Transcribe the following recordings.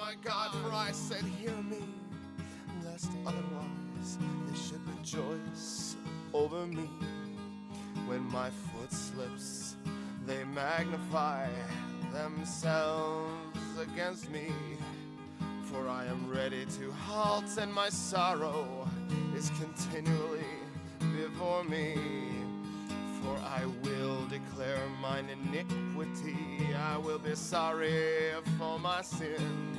my God, for I said, hear me, lest otherwise they should rejoice over me. When my foot slips, they magnify themselves against me. For I am ready to halt, and my sorrow is continually before me. For I will declare mine iniquity, I will be sorry for my sin.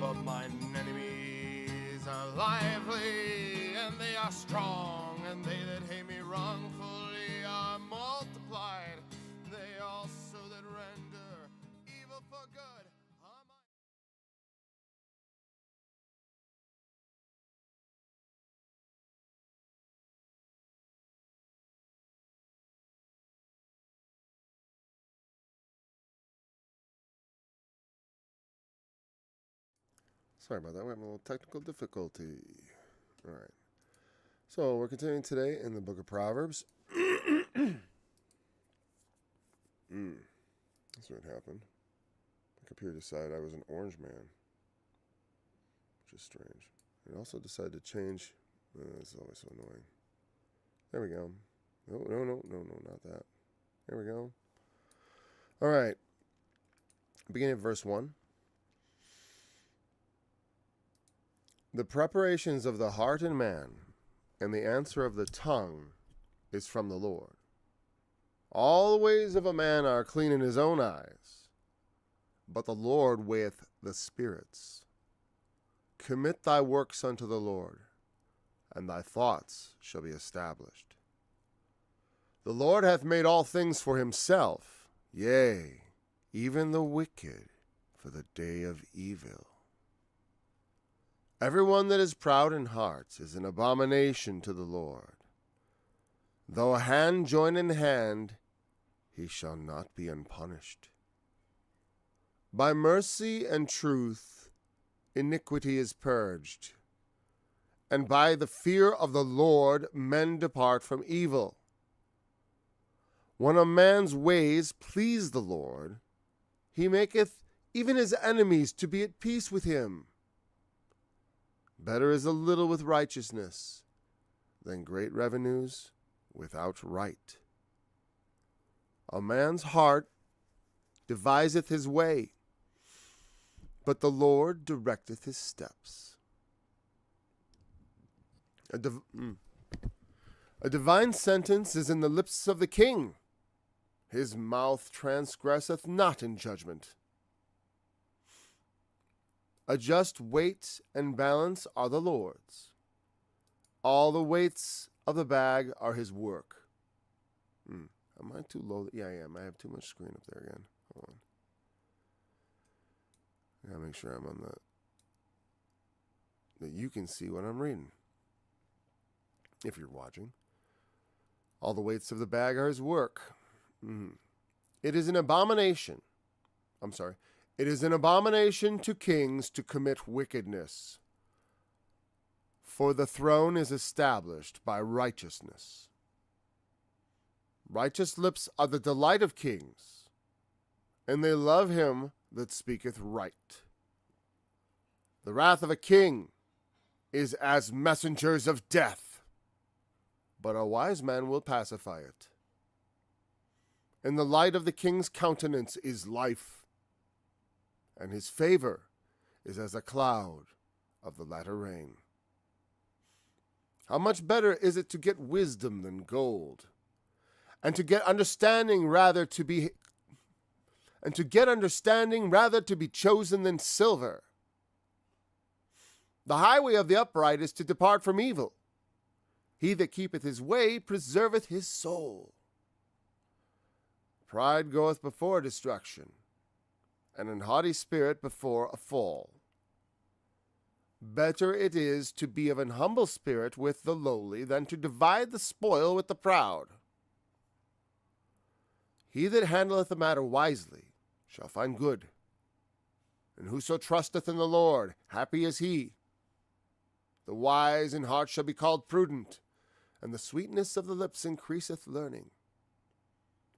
But mine enemies are lively, and they are strong, and they that hate me wrongfully are multiplied. They also that render evil for good are my... Sorry about that. We're having a little technical difficulty. All right. So we're continuing today in the book of Proverbs. That's what happened. My computer decided I was an orange man, which is strange. It also decided to change. It's always so annoying. There we go. No, not that. There we go. All right. Beginning of verse 1. The preparations of the heart in man, and the answer of the tongue is from the Lord. All the ways of a man are clean in his own eyes, but the Lord weigheth the spirits. Commit thy works unto the Lord, and thy thoughts shall be established. The Lord hath made all things for himself, yea, even the wicked for the day of evil. Everyone that is proud in heart is an abomination to the Lord. Though a hand join in hand, he shall not be unpunished. By mercy and truth iniquity is purged, and by the fear of the Lord men depart from evil. When a man's ways please the Lord, he maketh even his enemies to be at peace with him. Better is a little with righteousness than great revenues without right. A man's heart deviseth his way, but the Lord directeth his steps. A divine sentence is in the lips of the king. His mouth transgresseth not in judgment. A just weight and balance are the Lord's. All the weights of the bag are his work. Am I too low? Yeah, I am. I have too much screen up there again. Hold on. I gotta make sure I'm on that you can see what I'm reading. If you're watching. All the weights of the bag are his work. It is an abomination. It is an abomination to kings to commit wickedness, for the throne is established by righteousness. Righteous lips are the delight of kings, and they love him that speaketh right. The wrath of a king is as messengers of death, but a wise man will pacify it. In the light of the king's countenance is life, and his favor is as a cloud of the latter rain. How much better is it to get wisdom than gold, and to get understanding rather to be chosen than silver. The highway of the upright is to depart from evil. He that keepeth his way preserveth his soul. Pride goeth before destruction, and an haughty spirit before a fall. Better it is to be of an humble spirit with the lowly than to divide the spoil with the proud. He that handleth a matter wisely shall find good, and whoso trusteth in the Lord, happy is he. The wise in heart shall be called prudent, and the sweetness of the lips increaseth learning.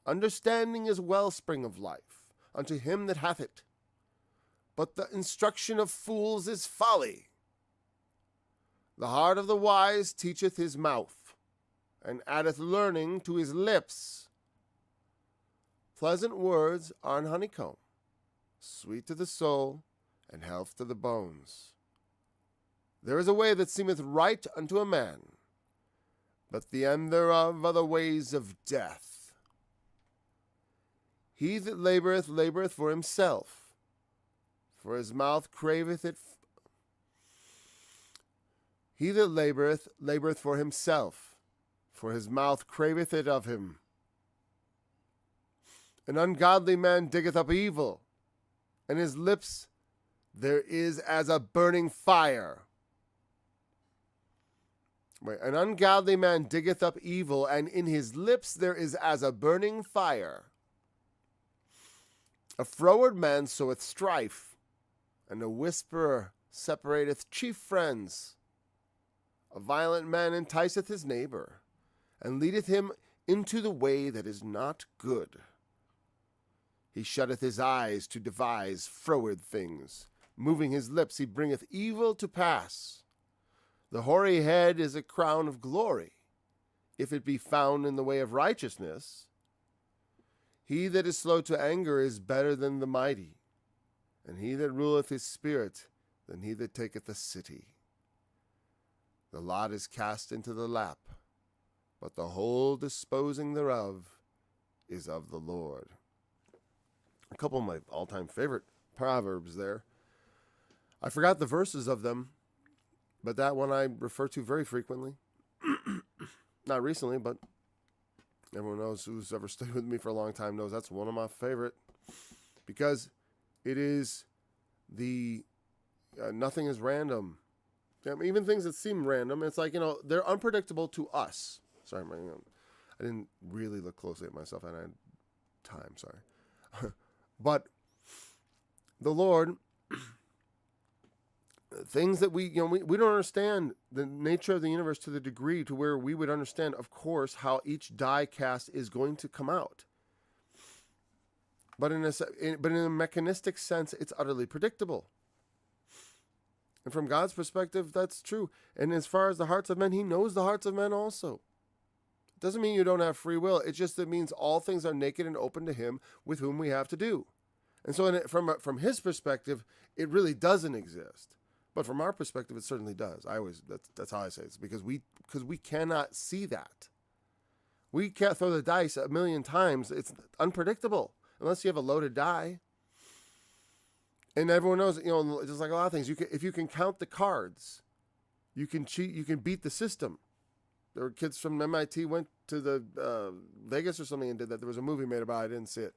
Understanding is wellspring of life unto him that hath it, but the instruction of fools is folly. The heart of the wise teacheth his mouth, and addeth learning to his lips. Pleasant words are an honeycomb, sweet to the soul, and health to the bones. There is a way that seemeth right unto a man, but the end thereof are the ways of death. He that laboureth, laboureth for himself, for his mouth craveth it. He that laboureth, laboureth for himself, for his mouth craveth it of him. An ungodly man diggeth up evil, and his lips there is as a burning fire. An ungodly man diggeth up evil, and in his lips there is as a burning fire. A froward man soweth strife, and a whisperer separateth chief friends. A violent man enticeth his neighbor, and leadeth him into the way that is not good. He shutteth his eyes to devise froward things. Moving his lips, he bringeth evil to pass. The hoary head is a crown of glory, if it be found in the way of righteousness. He that is slow to anger is better than the mighty, and he that ruleth his spirit than he that taketh a city. The lot is cast into the lap, but the whole disposing thereof is of the Lord. A couple of my all-time favorite Proverbs there. I forgot the verses of them, but that one I refer to very frequently. Not recently, but everyone knows who's ever stayed with me for a long time knows that's one of my favorite, because it is the nothing is random. Even things that seem random, it's like, they're unpredictable to us. Sorry, I didn't really look closely at myself, and I had time, sorry. But the Lord, things that we don't understand the nature of the universe to the degree to where we would understand, of course, how each die cast is going to come out. But in a mechanistic sense, it's utterly predictable. And from God's perspective, that's true. And as far as the hearts of men, he knows the hearts of men also. It doesn't mean you don't have free will. It just means all things are naked and open to him with whom we have to do. And so from his perspective, it really doesn't exist. But from our perspective, it certainly does. That's how I say it. It's because we cannot see that. We can't throw the dice a million times. It's unpredictable unless you have a loaded die. And everyone knows, just like a lot of things, if you can count the cards, you can cheat, you can beat the system. There were kids from MIT went to the Vegas or something and did that. There was a movie made about it. I didn't see it.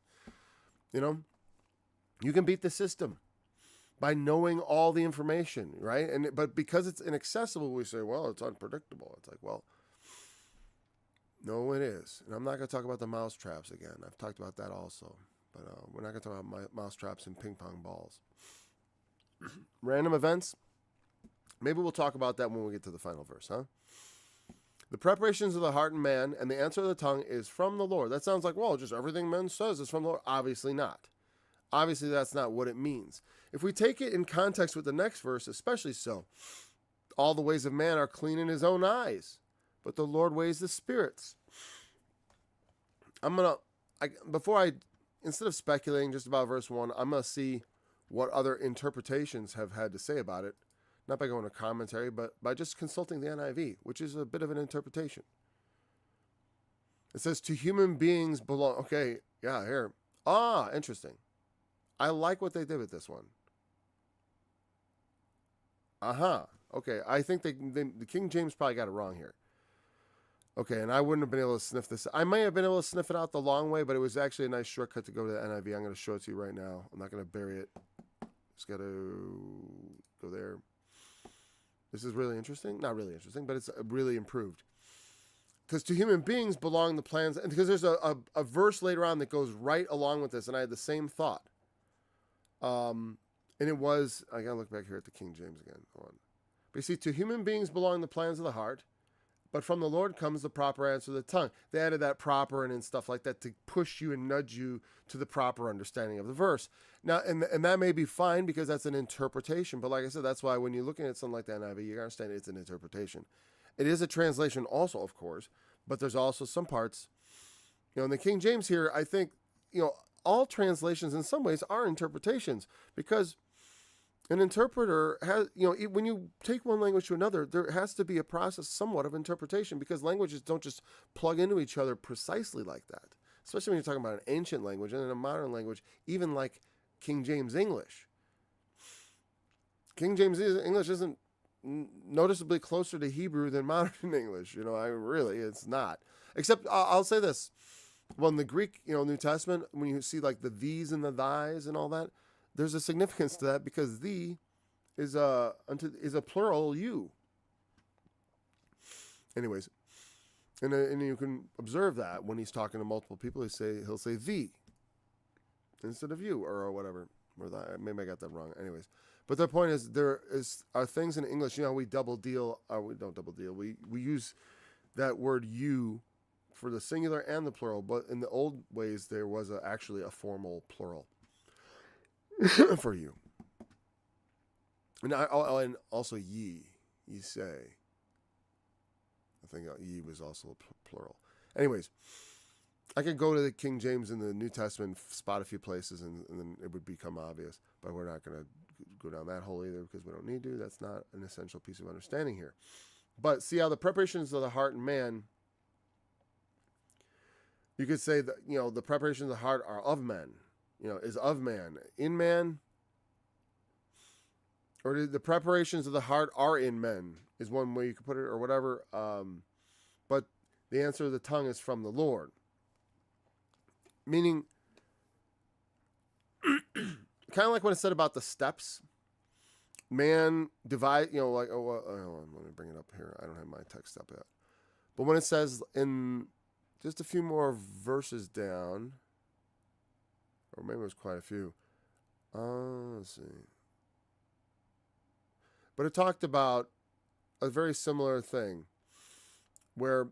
You can beat the system by knowing all the information, right? But because it's inaccessible, we say, well, it's unpredictable. It's like, well, no, it is. And I'm not going to talk about the mouse traps again. I've talked about that also. But we're not going to talk about mouse traps and ping pong balls. Random events. Maybe we'll talk about that when we get to the final verse, huh? The preparations of the heart and man, and the answer of the tongue is from the Lord. That sounds like, well, just everything man says is from the Lord. Obviously not. Obviously, that's not what it means. If we take it in context with the next verse, especially so, all the ways of man are clean in his own eyes, but the Lord weighs the spirits. Instead of speculating just about verse 1, I'm going to see what other interpretations have had to say about it. Not by going to commentary, but by just consulting the NIV, which is a bit of an interpretation. It says, to human beings belong... Okay, yeah, here. Interesting. I like what they did with this one. Okay, I think the King James probably got it wrong here. Okay, and I wouldn't have been able to sniff this. I may have been able to sniff it out the long way, but it was actually a nice shortcut to go to the NIV. I'm going to show it to you right now. I'm not going to bury it. Just got to go there. This is really interesting. Not really interesting, but it's really improved. Because to human beings belong the plans, and because there's a verse later on that goes right along with this, and I had the same thought. And it was, I got to look back here at the King James again. Hold on. But you see, to human beings belong the plans of the heart, But from the Lord comes the proper answer of the tongue. They added that proper and stuff like that to push you and nudge you to the proper understanding of the verse. Now, and that may be fine because that's an interpretation. But like I said, that's why when you're looking at something like the NIV, you understand it's an interpretation. It is a translation also, of course, but there's also some parts, in the King James here, I think, all translations in some ways are interpretations, because an interpreter has, when you take one language to another, there has to be a process somewhat of interpretation, because languages don't just plug into each other precisely like that, especially when you're talking about an ancient language and in a modern language, even like King James English. King James English isn't noticeably closer to Hebrew than modern English. It's not. Except I'll say this. Well, in the Greek, New Testament, when you see like the these and the thys and all that, there's a significance to that, because thee is a plural you. Anyways, and you can observe that when he's talking to multiple people, he'll say thee instead of you or whatever. Or that, maybe I got that wrong. Anyways, but the point is, are things in English. We double deal. We don't double deal. We use that word you for the singular and the plural, but in the old ways there was actually a formal plural for you. And also ye say. I think ye was also plural. Anyways, I could go to the King James in the New Testament, spot a few places, and then it would become obvious. But we're not going to go down that hole either, because we don't need to. That's not an essential piece of understanding here. But see how the preparations of the heart and man, you could say that, the preparations of the heart are of men, is of man. In man, or the preparations of the heart are in men, is one way you could put it, or whatever. But the answer of the tongue is from the Lord. Meaning, kind of like when it said about the steps, man divide, let me bring it up here. I don't have my text up yet. But when it says in just a few more verses down, or maybe it was quite a few. Let's see. But it talked about a very similar thing where,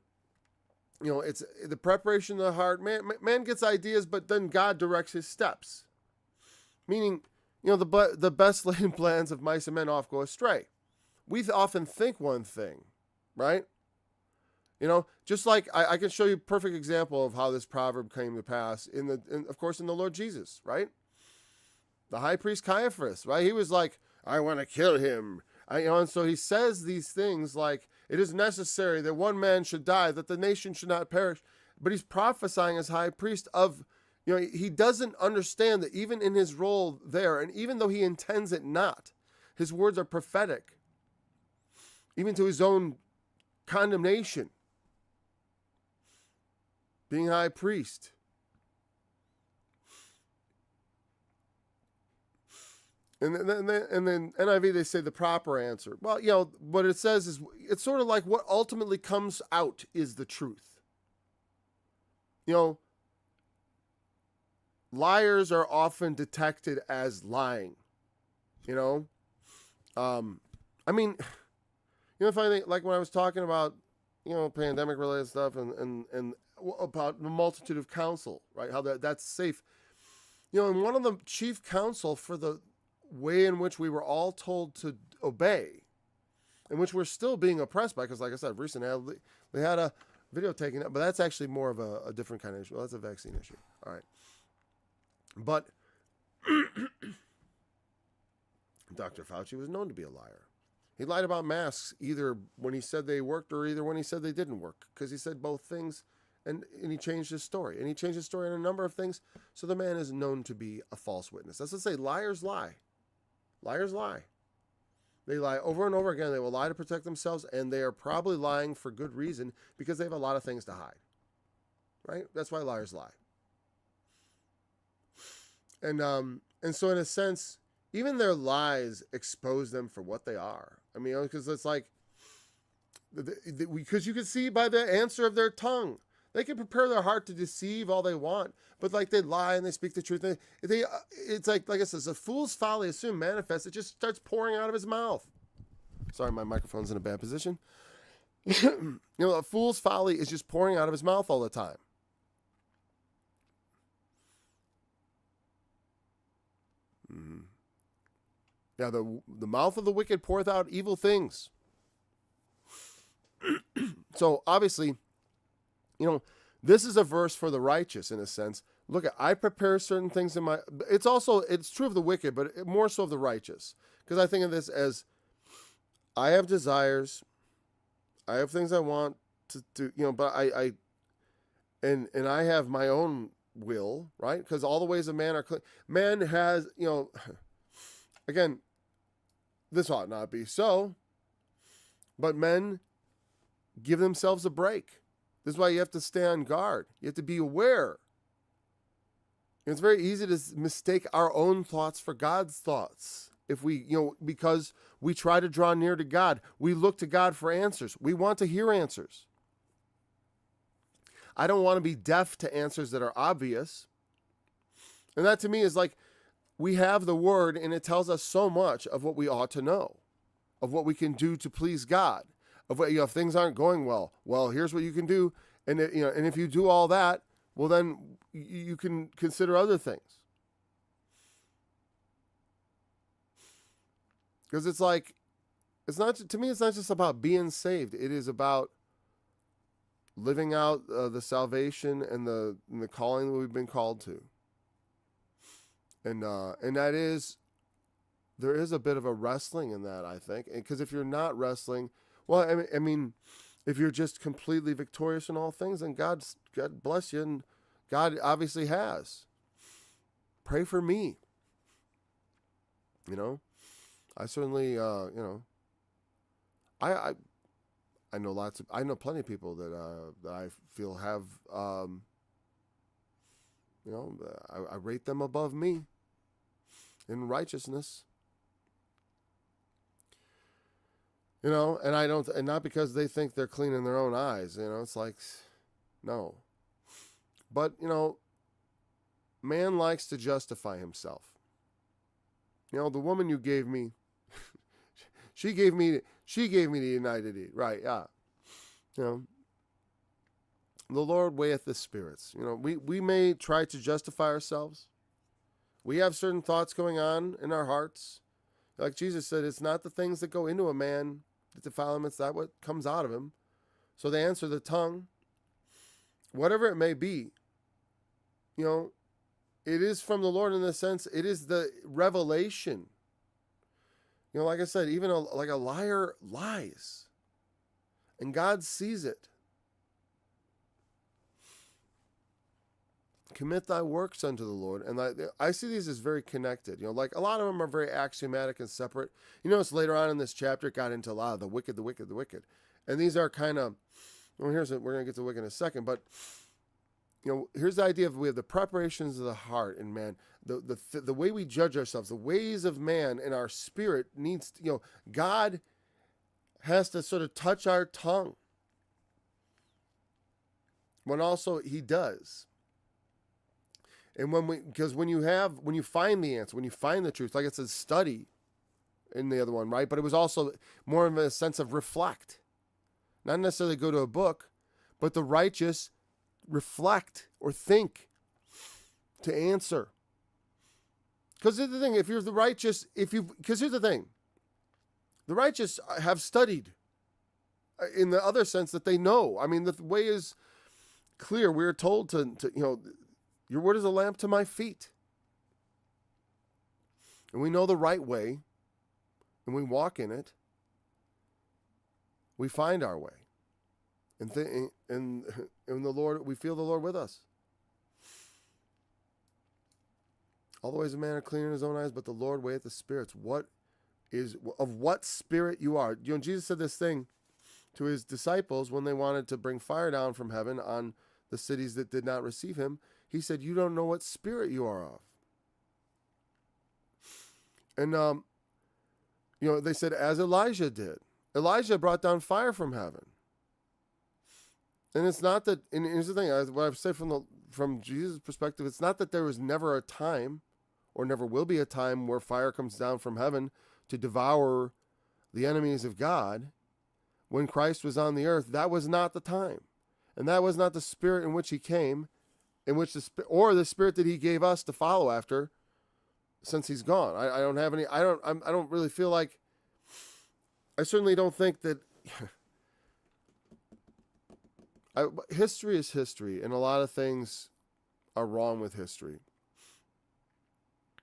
it's the preparation of the heart. Man gets ideas, but then God directs his steps. Meaning, the best laid plans of mice and men oft go astray. We often think one thing, right? Just like I can show you a perfect example of how this proverb came to pass of course, in the Lord Jesus, right? The high priest Caiaphas, right? He was like, I want to kill him. And so he says these things like, it is necessary that one man should die, that the nation should not perish. But he's prophesying as high priest of, he doesn't understand that even in his role there, and even though he intends it not, his words are prophetic, even to his own condemnation. Being high priest. And then NIV, they say the proper answer. Well, what it says is, it's sort of like what ultimately comes out is the truth. Liars are often detected as lying. If I think, like when I was talking about, pandemic related stuff and about the multitude of counsel, right? How that's safe. And one of the chief counsel for the way in which we were all told to obey, in which we're still being oppressed by, because like I said, recently they had a video taken up, but that's actually more of a different kind of issue. Well, that's a vaccine issue. All right. But Dr. Fauci was known to be a liar. He lied about masks either when he said they worked or either when he said they didn't work, because he said both things, and he changed his story. And he changed his story on a number of things, so the man is known to be a false witness. That's to say, liars lie. Liars lie. They lie over and over again. They will lie to protect themselves, and they are probably lying for good reason, because they have a lot of things to hide. Right? That's why liars lie. And so in a sense, even their lies expose them for what they are. Because it's like, because you can see by the answer of their tongue. They can prepare their heart to deceive all they want, but like they lie and they speak the truth. It's like I said, a fool's folly is soon manifest. It just starts pouring out of his mouth. Sorry, my microphone's in a bad position. A fool's folly is just pouring out of his mouth all the time. Mm-hmm. Yeah, the mouth of the wicked poureth out evil things. So obviously, this is a verse for the righteous in a sense. Look, I prepare certain things in my. It's true of the wicked, but more so of the righteous, because I think of this as I have desires, I have things I want to do, but and I have my own will, right? Because all the ways of man are clean. Man has, again, this ought not be so, but men give themselves a break. This is why you have to stay on guard. You have to be aware. It's very easy to mistake our own thoughts for God's thoughts. If we, because we try to draw near to God, we look to God for answers. We want to hear answers. I don't want to be deaf to answers that are obvious. And that to me is like, we have the word and it tells us so much of what we ought to know, of what we can do to please God, of what, if things aren't going well, here's what you can do. And, and if you do all that, well, then you can consider other things. Because it's like, to me, it's not just about being saved. It is about living out the salvation and the calling that we've been called to. And that is, there is a bit of a wrestling in that, I think. Because if you're not wrestling, well, I mean, if you're just completely victorious in all things, then God bless you, and God obviously has. Pray for me. I certainly, I know I know plenty of people that I feel have, I rate them above me in righteousness. And not because they think they're clean in their own eyes, it's like, no. But, man likes to justify himself. The woman you gave me, she gave me the United Eat. Right, yeah. The Lord weigheth the spirits. We may try to justify ourselves. We have certain thoughts going on in our hearts. Like Jesus said, it's not the things that go into a man that defile him, it's that what comes out of him. So they answer the tongue. Whatever it may be, it is from the Lord in the sense, it is the revelation. Like I said, even a liar lies. And God sees it. Commit thy works unto the Lord. And I see these as very connected. Like a lot of them are very axiomatic and separate. It's later on in this chapter, it got into a lot of the wicked. And these are kind of, we're going to get to wicked in a second, but here's the idea of we have the preparations of the heart and man, the way we judge ourselves, the ways of man and our spirit needs to, God has to sort of touch our tongue. When also he does. And because when you find the answer, when you find the truth, like it says study in the other one, right? But it was also more of a sense of reflect. Not necessarily go to a book, but the righteous reflect or think to answer. Because here's the thing, if you're the righteous, because here's the thing, the righteous have studied in the other sense that they know. I mean, the way is clear. We're told to your word is a lamp to my feet. And we know the right way, and we walk in it. We find our way. And the Lord, we feel the Lord with us. All the ways of man are clean in his own eyes, but the Lord weigheth the spirits. Of what spirit you are. Jesus said this thing to his disciples when they wanted to bring fire down from heaven on the cities that did not receive him. He said, you don't know what spirit you are of. And, they said, as Elijah did. Elijah brought down fire from heaven. And it's not that, and here's the thing, what I've said from Jesus' perspective, it's not that there was never a time, or never will be a time, where fire comes down from heaven to devour the enemies of God. when Christ was on the earth, that was not the time. And that was not the spirit in which he came, in which the spirit that he gave us to follow after since he's gone. I don't have any, I don't really feel like, I certainly don't think that history is history, and a lot of things are wrong with history.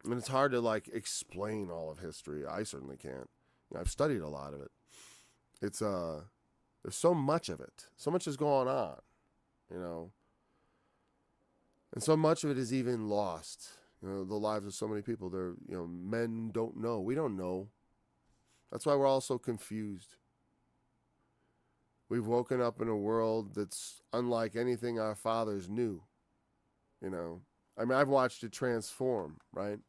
And it's hard to like explain all of history. I certainly can't. I've studied a lot of it. It's there's so much of it. So much is going on, And so much of it is even lost. The lives of so many people. They're, men don't know. We don't know. That's why we're all so confused. We've woken up in a world that's unlike anything our fathers knew. I've watched it transform, right?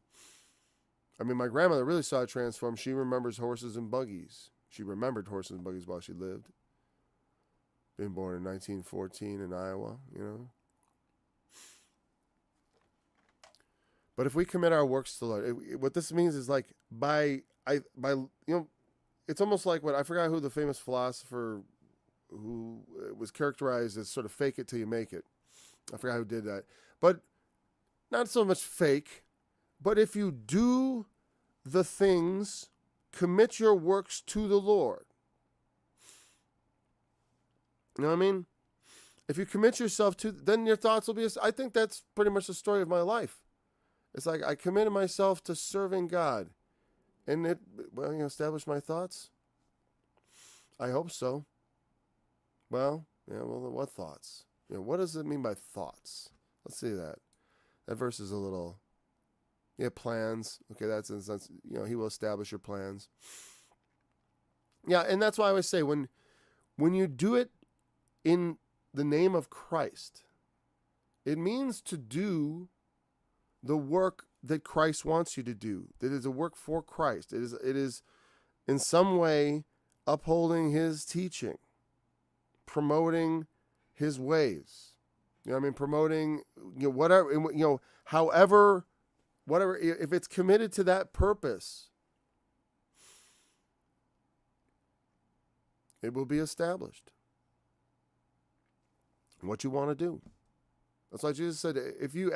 My grandmother really saw it transform. She remembers horses and buggies. She remembered horses and buggies while she lived. Being born in 1914 in Iowa, But if we commit our works to the Lord, what this means is like it's almost like I forgot who the famous philosopher who was characterized as sort of fake it till you make it. I forgot who did that. But not so much fake, but if you do the things, commit your works to the Lord. You know what I mean? If you commit yourself to, then your thoughts will be, I think that's pretty much the story of my life. It's like I committed myself to serving God. And it, established my thoughts? I hope so. Well, what thoughts? What does it mean by thoughts? Let's see that. That verse is a little, plans. Okay, that's in the sense, he will establish your plans. Yeah, and that's why I always say, when you do it in the name of Christ, it means to do the work that Christ wants you to do. That is a work for Christ. It is in some way upholding his teaching, promoting his ways. Promoting, whatever, however, whatever, if it's committed to that purpose, it will be established. What you want to do. That's why Jesus said, if you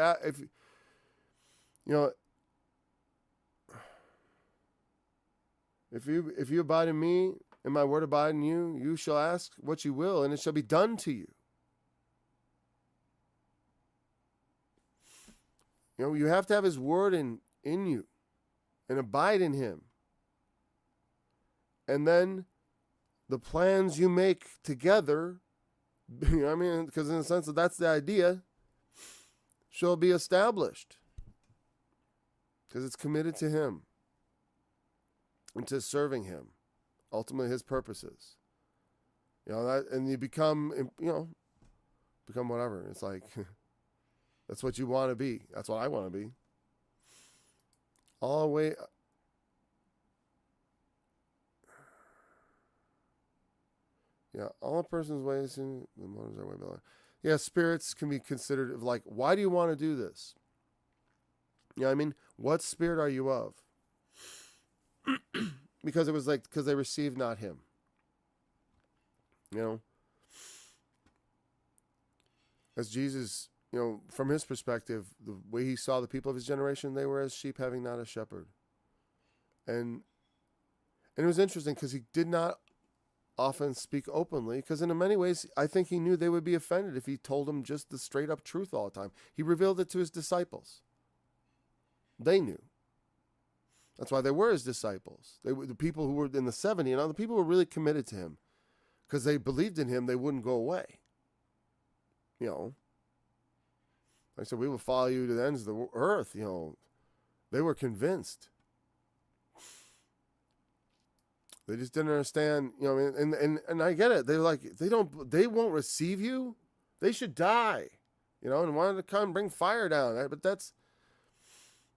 abide in me and my word abide in you, you shall ask what you will, and it shall be done to you. You have to have his word in you and abide in him. And then the plans you make together, because in a sense that's the idea, shall be established. Because it's committed to him and to serving him, ultimately his purposes. And you become whatever. It's like, that's what you want to be. That's what I want to be. All the way. All a person's ways and the motives are way below. Spirits can be considered of like, why do you want to do this? What spirit are you of? Because it was because they received not him. As Jesus, from his perspective, the way he saw the people of his generation, they were as sheep having not a shepherd. And it was interesting because he did not often speak openly, because in many ways, I think he knew they would be offended if he told them just the straight up truth all the time. He revealed it to his disciples. They knew. That's why they were his disciples. They were the people who were in the 70, the people who were really committed to him, because they believed in him, they wouldn't go away. I said, we will follow you to the ends of the earth. They were convinced. They just didn't understand, and I get it. They're like, they won't receive you. They should die, and wanted to come bring fire down. But that's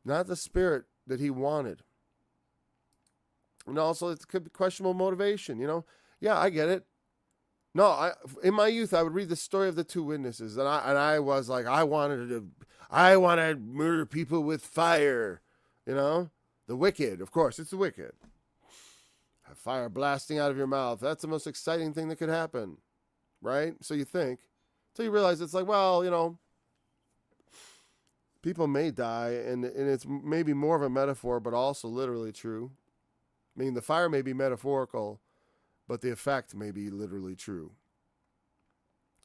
not the spirit that he wanted. And also, it could be questionable motivation, Yeah, I get it. No, in my youth, I would read the story of the two witnesses, and I was like, I wanted to murder people with fire, The wicked, of course, it's the wicked. have fire blasting out of your mouth. That's the most exciting thing that could happen, right? So you think, until you realize it's like, well, people may die, and it's maybe more of a metaphor, but also literally true. I mean, the fire may be metaphorical, but the effect may be literally true.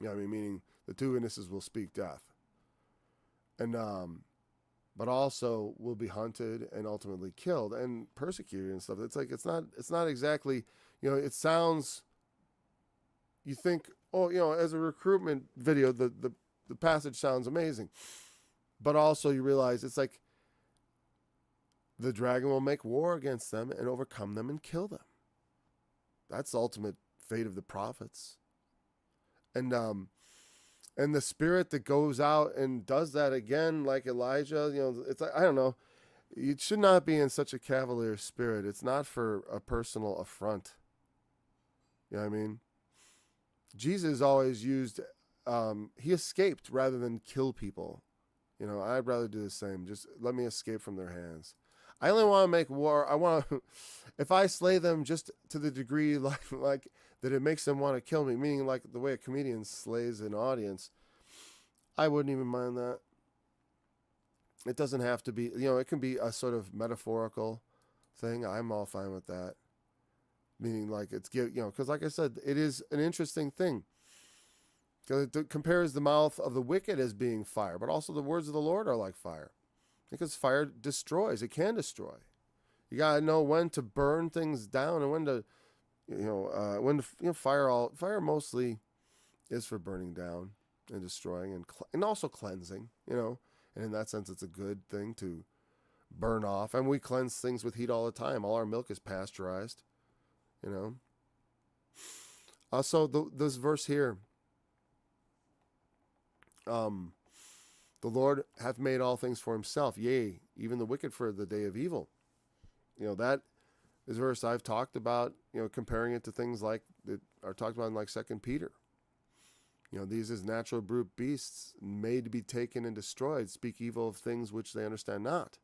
Meaning the two witnesses will speak death. And but also will be hunted and ultimately killed and persecuted and stuff. It's like it's not exactly, it sounds, you think, oh, as a recruitment video, the passage sounds amazing. But also you realize it's like the dragon will make war against them and overcome them and kill them. That's the ultimate fate of the prophets. And the spirit that goes out and does that again, like Elijah, it's like, I don't know. It should not be in such a cavalier spirit. It's not for a personal affront. You know what I mean? Jesus always used, he escaped rather than kill people. I'd rather do the same. Just let me escape from their hands. I only want to make war. I want to, if I slay them just to the degree like that it makes them want to kill me, meaning like the way a comedian slays an audience, I wouldn't even mind that. It doesn't have to be, it can be a sort of metaphorical thing. I'm all fine with that. Meaning like it's, because like I said, it is an interesting thing. Because it compares the mouth of the wicked as being fire, but also the words of the Lord are like fire. Because fire destroys. It can destroy. You got to know when to burn things down and when to, fire mostly is for burning down and destroying and also cleansing, And in that sense, it's a good thing to burn off. And we cleanse things with heat all the time. All our milk is pasteurized, Also, this verse here, the Lord hath made all things for himself, yea, even the wicked for the day of evil. That is a verse I've talked about, comparing it to things like that are talked about in like 2 Peter. These as natural brute beasts made to be taken and destroyed, speak evil of things which they understand not.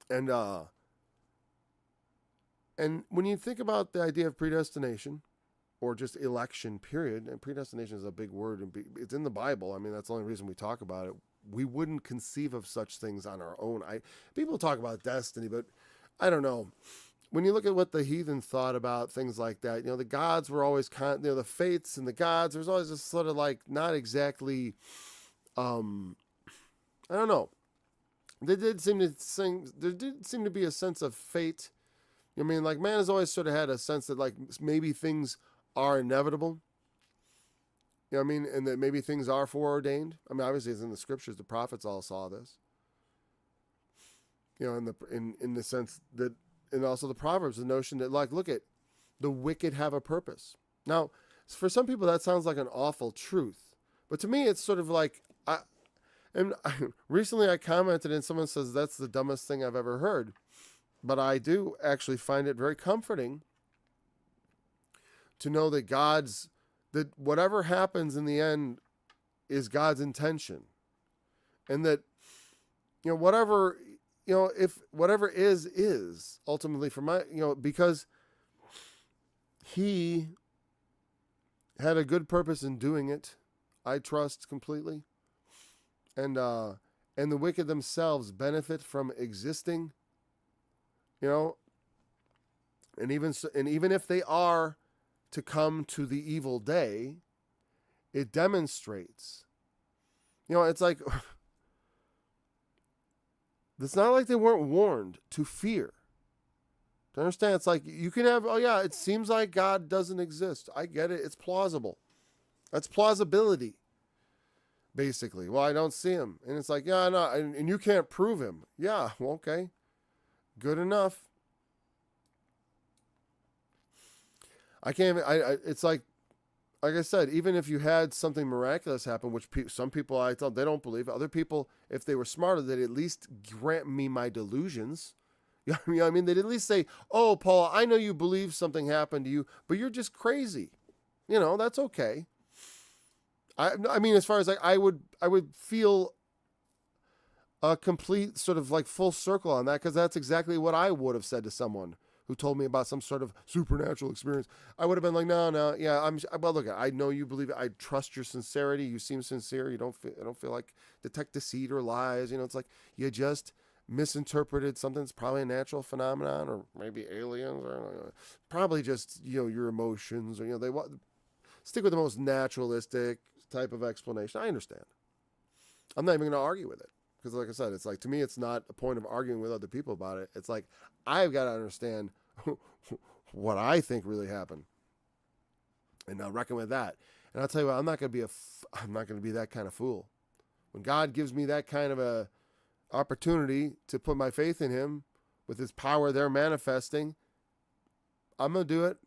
And when you think about the idea of predestination, or just election, period. And predestination is a big word, and it's in the Bible. I mean, that's the only reason we talk about it. We wouldn't conceive of such things on our own. People talk about destiny, but I don't know. When you look at what the heathen thought about things like that, the gods were always the fates and the gods. There's always this sort of like not exactly, I don't know. There did seem to be a sense of fate. Like man has always sort of had a sense that like maybe things are inevitable. And that maybe things are foreordained. Obviously it's in the scriptures, the prophets all saw this. In the sense that, and also the Proverbs, the notion that like, look at, the wicked have a purpose. Now, for some people that sounds like an awful truth, but to me it's sort of like, recently I commented and someone says that's the dumbest thing I've ever heard, but I do actually find it very comforting to know that that whatever happens in the end is God's intention. And that, whatever, if whatever is ultimately for my, because he had a good purpose in doing it, I trust completely. And the wicked themselves benefit from existing, and even if they are to come to the evil day, it demonstrates. It's like, it's not like they weren't warned to fear. To understand, it's like you can have, oh yeah, it seems like God doesn't exist. I get it. It's plausible. That's plausibility, basically. Well, I don't see him. And it's like, yeah, no, and you can't prove him. Yeah, well, okay. Good enough. I can't even, it's like I said, even if you had something miraculous happen, which some people I thought they don't believe, other people, if they were smarter, they'd at least grant me my delusions. You know what I mean? They'd at least say, oh, Paul, I know you believe something happened to you, but you're just crazy. That's okay. I mean, as far as I would feel a complete sort of like full circle on that, because that's exactly what I would have said to someone who told me about some sort of supernatural experience. I would have been like, no, yeah, well, look, I know you believe it. I trust your sincerity. You seem sincere. I don't feel like detect deceit or lies. It's like you just misinterpreted something that's probably a natural phenomenon, or maybe aliens, or probably just, your emotions, or, they want stick with the most naturalistic type of explanation. I understand. I'm not even going to argue with it. Because like I said, it's like, to me, it's not a point of arguing with other people about it. It's like, I've got to understand what I think really happened, and I'll reckon with that. And I'll tell you what, I'm not going to be that kind of fool. When God gives me that kind of a opportunity to put my faith in Him with His power there manifesting, I'm going to do it.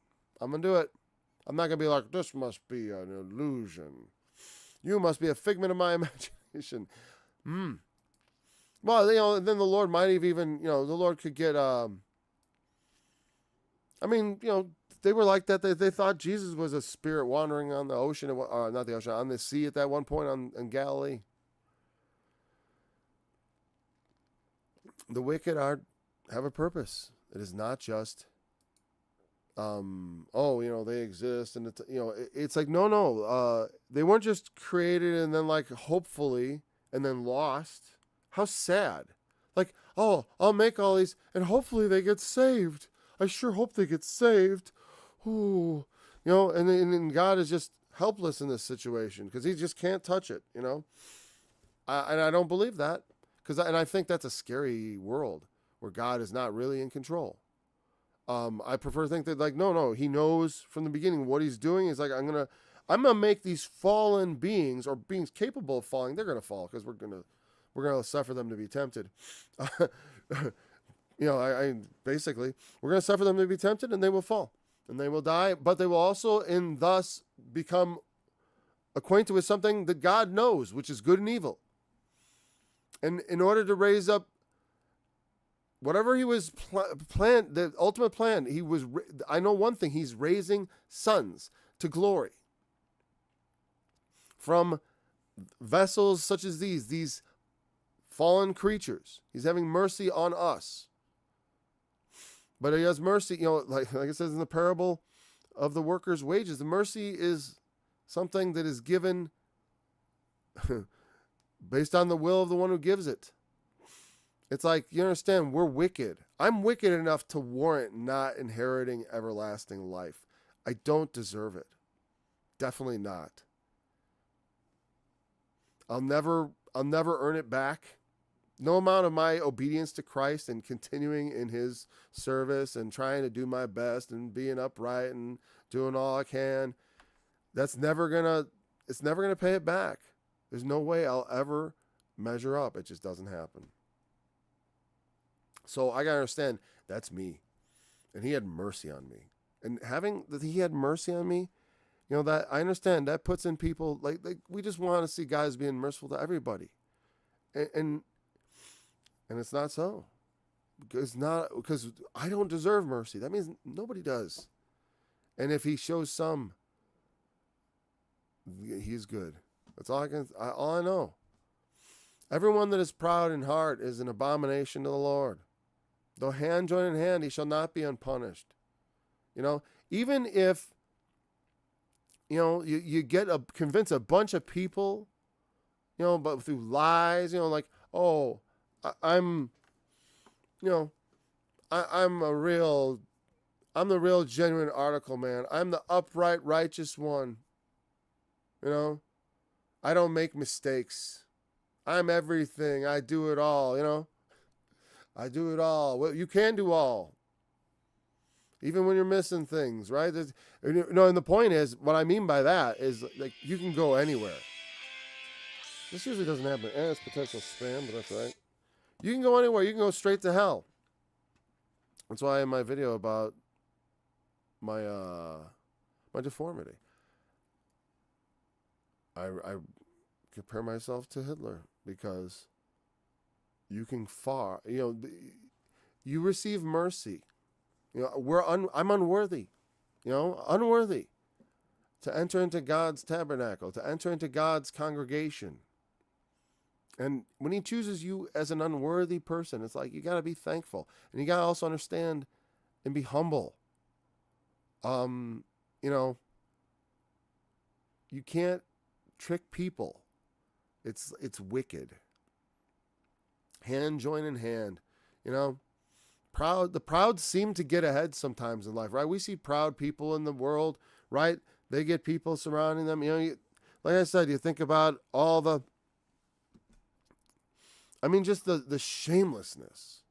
I'm going to do it. I'm not going to be like, this must be an illusion. You must be a figment of my imagination. Well, then the Lord might have even, the Lord could get, they were like that. They thought Jesus was a spirit wandering on the ocean, not the ocean, on the sea at that one point in Galilee. The wicked have a purpose. It is not just, they exist, and it's like, no, they weren't just created and then like hopefully and then lost. How sad. Like, oh, I'll make all these and hopefully they get saved. I sure hope they get saved. Ooh, and then God is just helpless in this situation because He just can't touch it, and I don't believe that, and I think that's a scary world where God is not really in control. I prefer to think that, like, no, He knows from the beginning what He's doing. He's like, I'm gonna make these fallen beings, or beings capable of falling. They're gonna fall because we're gonna suffer them to be tempted. I basically, we're gonna suffer them to be tempted, and they will fall, and they will die, but they will also, and thus become acquainted with something that God knows, which is good and evil. And in order to raise up whatever He was planned, the ultimate plan, I know one thing, He's raising sons to glory from vessels such as these fallen creatures. He's having mercy on us. But He has mercy, like it says in the parable of the workers' wages, the mercy is something that is given based on the will of the one who gives it. It's like, you understand, we're wicked. I'm wicked enough to warrant not inheriting everlasting life. I don't deserve it. Definitely not. I'll never earn it back. No amount of my obedience to Christ and continuing in His service and trying to do my best and being upright and doing all I can, it's never gonna pay it back. There's no way I'll ever measure up. It just doesn't happen. So I gotta understand, that's me. And He had mercy on me. And having that He had mercy on me, that I understand, that puts in people, like we just want to see guys being merciful to everybody. And it's not so. Because I don't deserve mercy. That means nobody does. And if He shows some, He's good. That's all I know. Everyone that is proud in heart is an abomination to the Lord. Though hand join in hand, he shall not be unpunished. Even if, you convince a bunch of people, but through lies, like, oh, I'm the real genuine article man. I'm the upright, righteous one. I don't make mistakes. I'm everything. I do it all, I do it all. Well, you can do all. Even when you're missing things, right? And the point is, what I mean by that is, like, you can go anywhere. This usually doesn't happen. And it's potential spam, but that's right. You can go anywhere. You can go straight to hell. That's why in my video about my deformity, I compare myself to Hitler, because you can you receive mercy. I'm unworthy, unworthy to enter into God's tabernacle, to enter into God's congregation. And when he chooses you as an unworthy person, it's like you got to be thankful. And you got to also understand and be humble. You know, you can't trick people. It's wicked. Hand join in hand. You know, the proud seem to get ahead sometimes in life, right? We see proud people in the world, right? They get people surrounding them. You know, like I said, you think about all the, just the shamelessness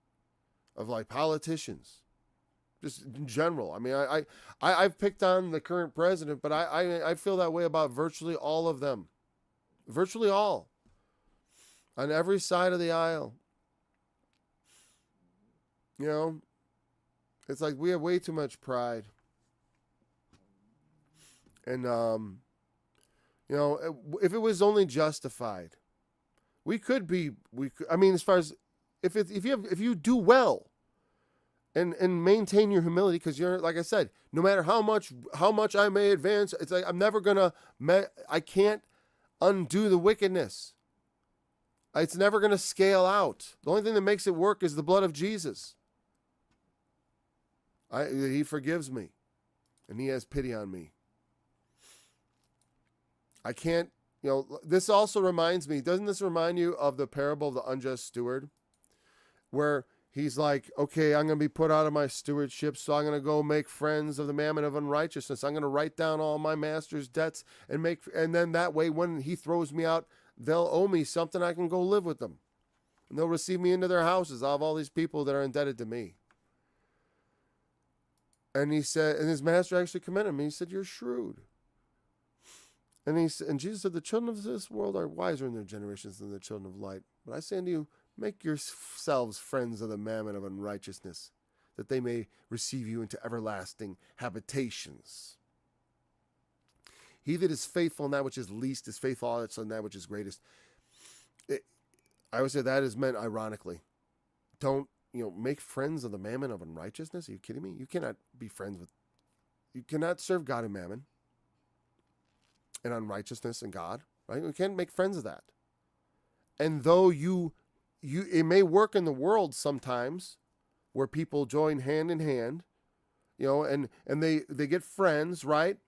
of like politicians, just in general. I mean, I've picked on the current president, but I feel that way about virtually all of them, virtually all, on every side of the aisle. You know, it's like we have way too much pride. And, you know, if it was only justified, as far as if you do well and maintain your humility, because you're, like I said, no matter how much I may advance, it's like I can't undo the wickedness. It's never going to scale out. The only thing that makes it work is the blood of Jesus. He forgives me, and he has pity on me. I can't, you know, this also reminds me, doesn't this remind you of the parable of the unjust steward? Where he's like, okay, I'm going to be put out of my stewardship, so I'm going to go make friends of the mammon of unrighteousness. I'm going to write down all my master's debts and then that way when he throws me out, they'll owe me something. I can go live with them. And they'll receive me into their houses. I'll have all these people that are indebted to me. And he said, and his master actually commended him. He said, you're shrewd. And Jesus said, the children of this world are wiser in their generations than the children of light. But I say unto you, make yourselves friends of the mammon of unrighteousness, that they may receive you into everlasting habitations. He that is faithful in that which is least is faithful also in that which is greatest. I would say that is meant ironically. Don't, make friends of the mammon of unrighteousness. Are you kidding me? You cannot you cannot serve God and mammon and unrighteousness and God, right? You can't make friends of that. And though it may work in the world sometimes where people join hand in hand, and they get friends, right?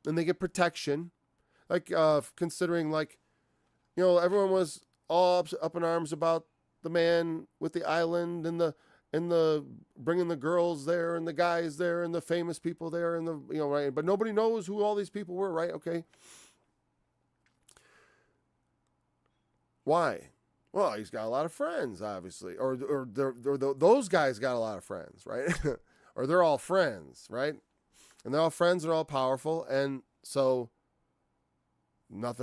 And they get protection. Like, considering everyone was all up in arms about the man with the island and the bringing the girls there and the guys there and the famous people there and right? But nobody knows who all these people were, right? Okay. Why? Well, he's got a lot of friends, obviously, or those guys got a lot of friends, right? Or they're all friends, right? And they're all friends, they're all powerful, and so that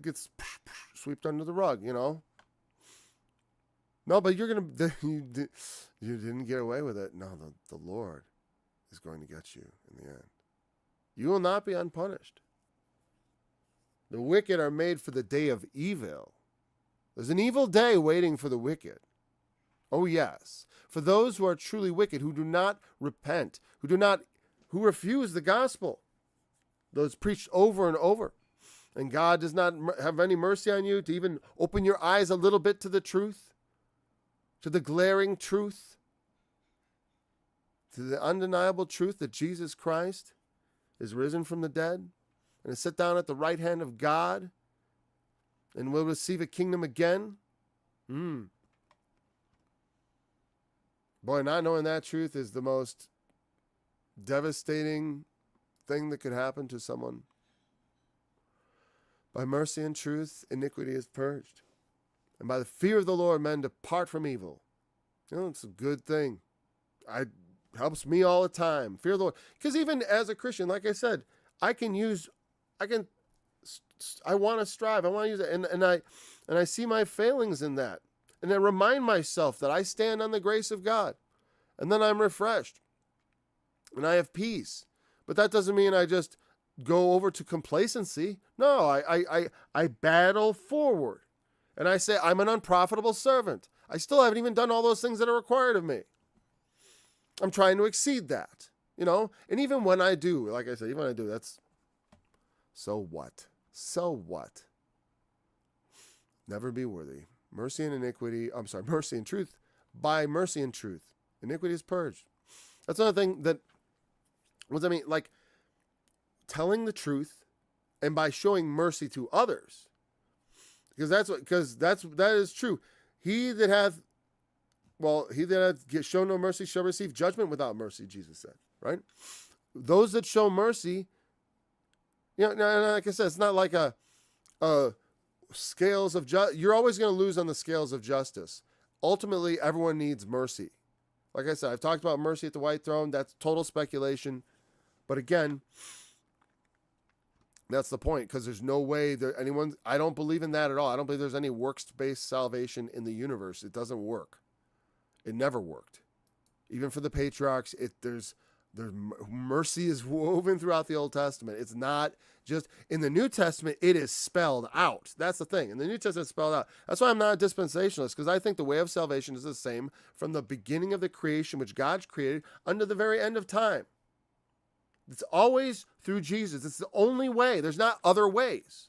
gets swept under the rug, No, but you didn't get away with it. No, the Lord is going to get you in the end. You will not be unpunished. The wicked are made for the day of evil. There's an evil day waiting for the wicked. Oh, yes. For those who are truly wicked, who do not repent, who refuse the gospel. Those preached over and over. And God does not have any mercy on you to even open your eyes a little bit to the truth, to the glaring truth, to the undeniable truth that Jesus Christ is risen from the dead and is set down at the right hand of God and will receive a kingdom again. Boy, not knowing that truth is the most devastating thing that could happen to someone. By mercy and truth, iniquity is purged. And by the fear of the Lord, men depart from evil. It's a good thing. It helps me all the time. Fear of the Lord. Because even as a Christian, like I said, I want to strive. I want to use it. And I see my failings in that. And I remind myself that I stand on the grace of God. And then I'm refreshed. And I have peace. But that doesn't mean I just go over to complacency. No, I battle forward. And I say, I'm an unprofitable servant. I still haven't even done all those things that are required of me. I'm trying to exceed that, And even when I do, like I said, even when I do, that's, so what? So what? never be worthy. Mercy and iniquity, mercy and truth, by mercy and truth. Iniquity is purged. That's another thing that, what does that mean? Like, telling the truth and by showing mercy to others. That is true. He that hath shown no mercy shall receive judgment without mercy, Jesus said, right? Those that show mercy, like I said, it's not like a scales of justice. You're always going to lose on the scales of justice. Ultimately, everyone needs mercy. Like I said, I've talked about mercy at the white throne. That's total speculation. But again, that's the point, because there's no way I don't believe in that at all. I don't believe there's any works-based salvation in the universe. It doesn't work. It never worked. Even for the patriarchs, there's mercy is woven throughout the Old Testament. It's not just in the New Testament. It is spelled out. That's the thing. In the New Testament, it's spelled out. That's why I'm not a dispensationalist, because I think the way of salvation is the same from the beginning of the creation, which God created, unto the very end of time. It's always through Jesus. It's the only way. There's not other ways.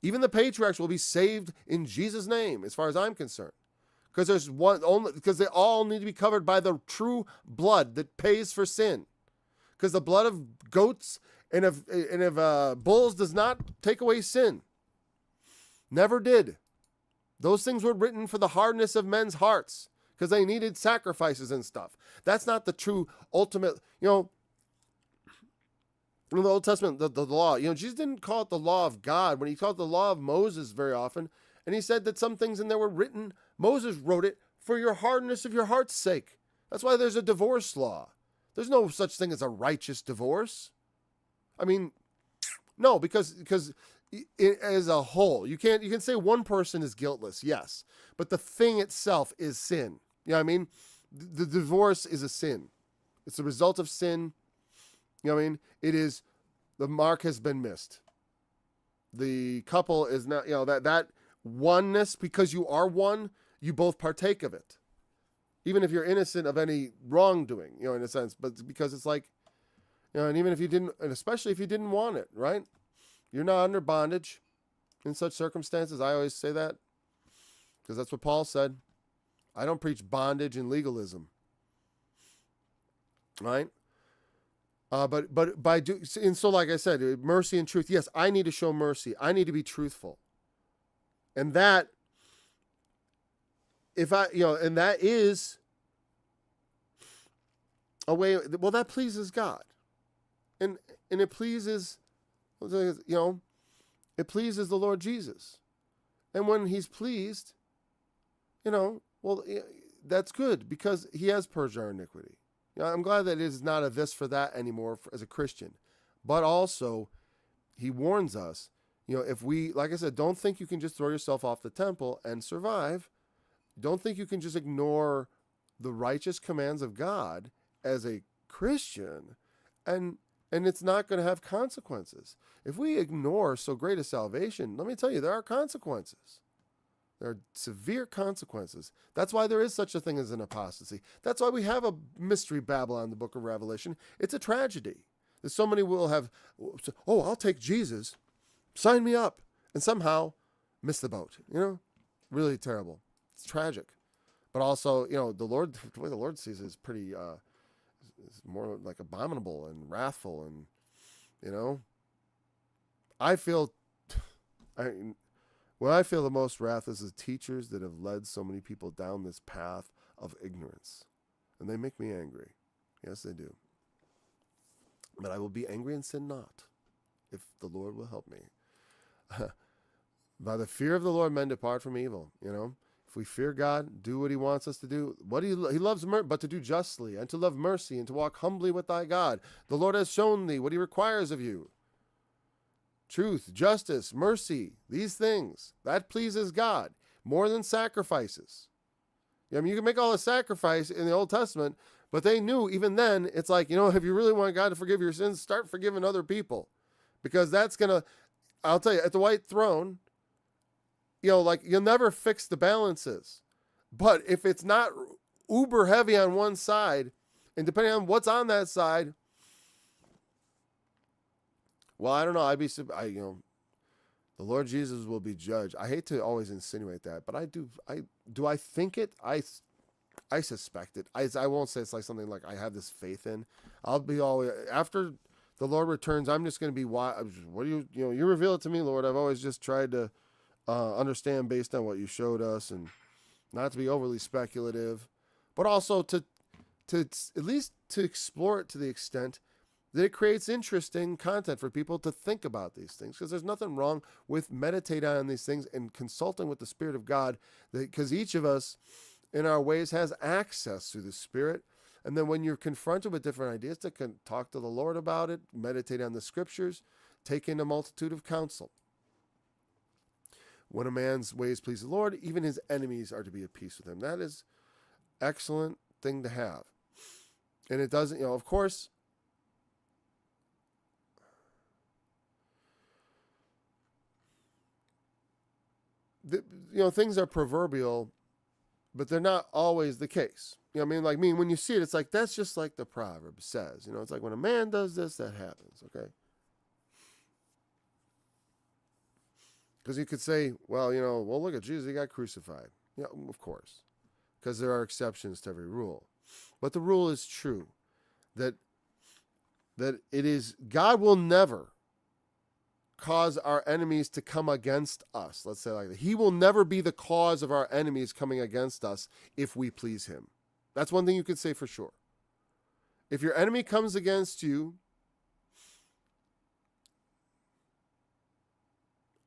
Even the patriarchs will be saved in Jesus' name, as far as I'm concerned. Because they all need to be covered by the true blood that pays for sin. Because the blood of goats and of bulls does not take away sin. Never did. Those things were written for the hardness of men's hearts, because they needed sacrifices and stuff. That's not the true ultimate, in the Old Testament, the law, Jesus didn't call it the law of God when he called it the law of Moses very often. And he said that some things in there were written, Moses wrote it for your hardness of your heart's sake. That's why there's a divorce law. There's no such thing as a righteous divorce. I mean, no, because as a whole, you can say one person is guiltless, yes, but the thing itself is sin. You know what I mean? The divorce is a sin. It's the result of sin. You know what I mean? It is, the mark has been missed. The couple is not, that oneness, because you are one, you both partake of it. Even if you're innocent of any wrongdoing, in a sense, but because it's like, and even if you didn't, and especially if you didn't want it, right? You're not under bondage in such circumstances. I always say that because that's what Paul said. I don't preach bondage and legalism, right? But so like I said, mercy and truth. Yes, I need to show mercy. I need to be truthful. And that, and that is a way, well, that pleases God. And it pleases, it pleases the Lord Jesus. And when he's pleased, that's good, because he has purged our iniquity. I'm glad that it is not a this for that anymore as a Christian. But also, he warns us, if we, like I said, don't think you can just throw yourself off the temple and survive. Don't think you can just ignore the righteous commands of God as a Christian, and it's not going to have consequences. If we ignore so great a salvation, let me tell you, there are consequences. There are severe consequences. That's why there is such a thing as an apostasy. That's why we have a mystery Babylon in the book of Revelation. It's a tragedy that so many will have, I'll take Jesus, sign me up, and somehow miss the boat. Really terrible. It's tragic. But also, the way the Lord sees it is pretty, it's more like abominable and wrathful, and, what I feel the most wrath is the teachers that have led so many people down this path of ignorance. And they make me angry. Yes, they do. But I will be angry and sin not, if the Lord will help me. By the fear of the Lord, men depart from evil. If we fear God, do what he wants us to do. He loves but to do justly, and to love mercy, and to walk humbly with thy God. The Lord has shown thee what he requires of you. Truth, justice, mercy, these things, that pleases God more than sacrifices. You can make all the sacrifice in the Old Testament, but they knew even then, it's like, if you really want God to forgive your sins, start forgiving other people, because that's going to, I'll tell you, at the white throne, you'll never fix the balances. But if it's not uber heavy on one side, and depending on what's on that side, well, I don't know. The Lord Jesus will be judged. I hate to always insinuate that, but I do. I think it. I suspect it. I won't say it's like something like I have this faith in. I'll be always after the Lord returns. I'm just going to be what do you reveal it to me, Lord. I've always just tried to understand based on what you showed us, and not to be overly speculative, but also to at least to explore it to the extent that it creates interesting content for people to think about these things. Because there's nothing wrong with meditating on these things and consulting with the Spirit of God, because each of us in our ways has access to the Spirit. And then when you're confronted with different ideas, to talk to the Lord about it, meditate on the Scriptures, take in a multitude of counsel. When a man's ways please the Lord, even his enemies are to be at peace with him. That is excellent thing to have. And it doesn't, of course, things are proverbial, but they're not always the case. When you see it, it's like, that's just like the Proverbs says. It's like when a man does this, that happens, okay? Because you could say, well, look at Jesus, he got crucified. Yeah, of course, because there are exceptions to every rule. But the rule is true, that it is, God will never cause our enemies to come against us. Let's say like that. He will never be the cause of our enemies coming against us if we please him. That's one thing you could say for sure. If your enemy comes against you,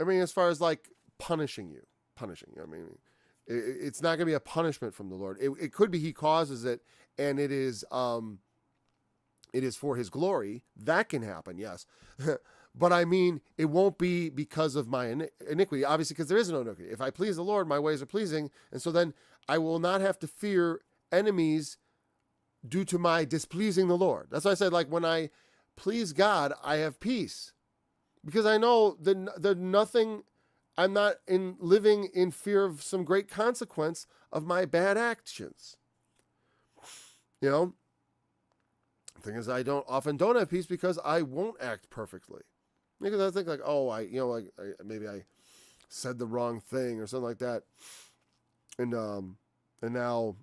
as far as like punishing, it's not going to be a punishment from the Lord. It could be he causes it, and it is for his glory. That can happen, yes. But it won't be because of my iniquity, obviously, because there is no iniquity. If I please the Lord, my ways are pleasing, and so then I will not have to fear enemies due to my displeasing the Lord. That's why I said, like, when I please God, I have peace. Because I know that nothing, I'm not living in fear of some great consequence of my bad actions. The thing is, I don't have peace because I won't act perfectly. Because I think like, maybe I said the wrong thing or something like that, and now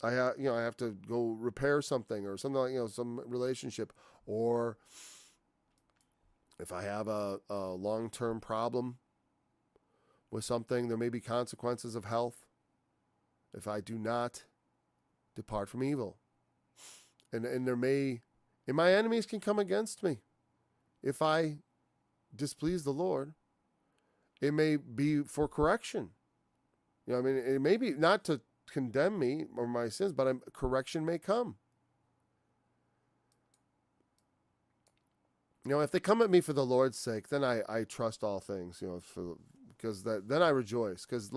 I have to go repair something or something like some relationship, or if I have a long-term problem with something, there may be consequences of health if I do not depart from evil. And my enemies can come against me if I displease the Lord. It may be for correction. It may be not to condemn me or my sins, but correction may come. If they come at me for the Lord's sake, then I trust all things, because then I rejoice. Because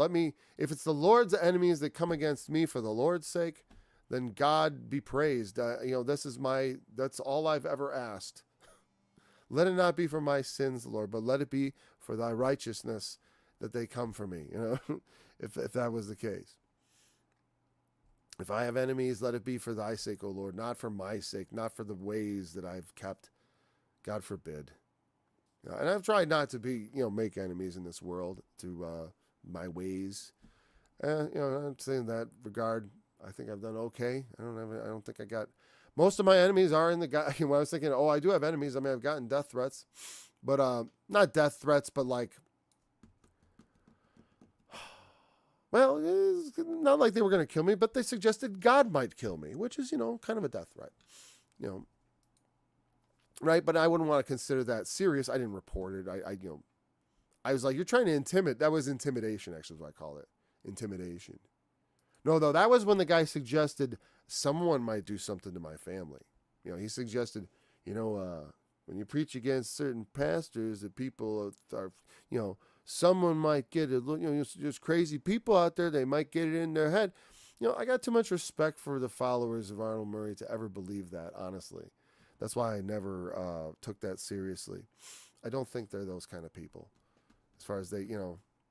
if it's the Lord's enemies that come against me for the Lord's sake, then God be praised. That's all I've ever asked. Let it not be for my sins, Lord, but let it be for thy righteousness that they come for me, if that was the case. If I have enemies, let it be for thy sake, O Lord, not for my sake, not for the ways that I've kept. God forbid. And I've tried not to be, make enemies in this world to my ways. I'm saying in that regard, I think I've done okay. I don't think I got. Most of my enemies are in the guy. When I was thinking, I do have enemies. I've gotten death threats, but not death threats, but like, well, it's not like they were going to kill me, but they suggested God might kill me, which is, kind of a death threat, right? But I wouldn't want to consider that serious. I didn't report it. I was like, you're trying to intimidate. That was intimidation, actually, is what I call it. Intimidation. No, though, that was when the guy suggested someone might do something to my family. He suggested, when you preach against certain pastors, that people are, someone might get it. There's crazy people out there. They might get it in their head. I got too much respect for the followers of Arnold Murray to ever believe that, honestly. That's why I never took that seriously. I don't think they're those kind of people, as far as they,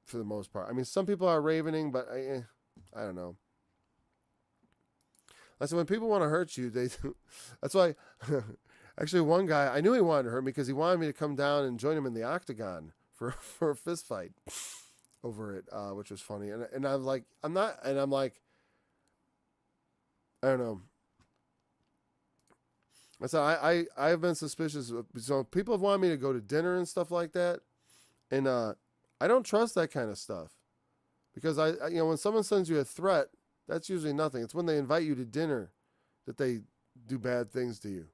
for the most part. Some people are ravening, but I don't know. I said, when people want to hurt you, that's why, actually one guy, I knew he wanted to hurt me because he wanted me to come down and join him in the octagon for a fist fight over it, which was funny. And I'm like, I'm not, and I'm like, I don't know. I said I've been suspicious. So people have wanted me to go to dinner and stuff like that, and I don't trust that kind of stuff because when someone sends you a threat, that's usually nothing. It's when they invite you to dinner that they do bad things to you,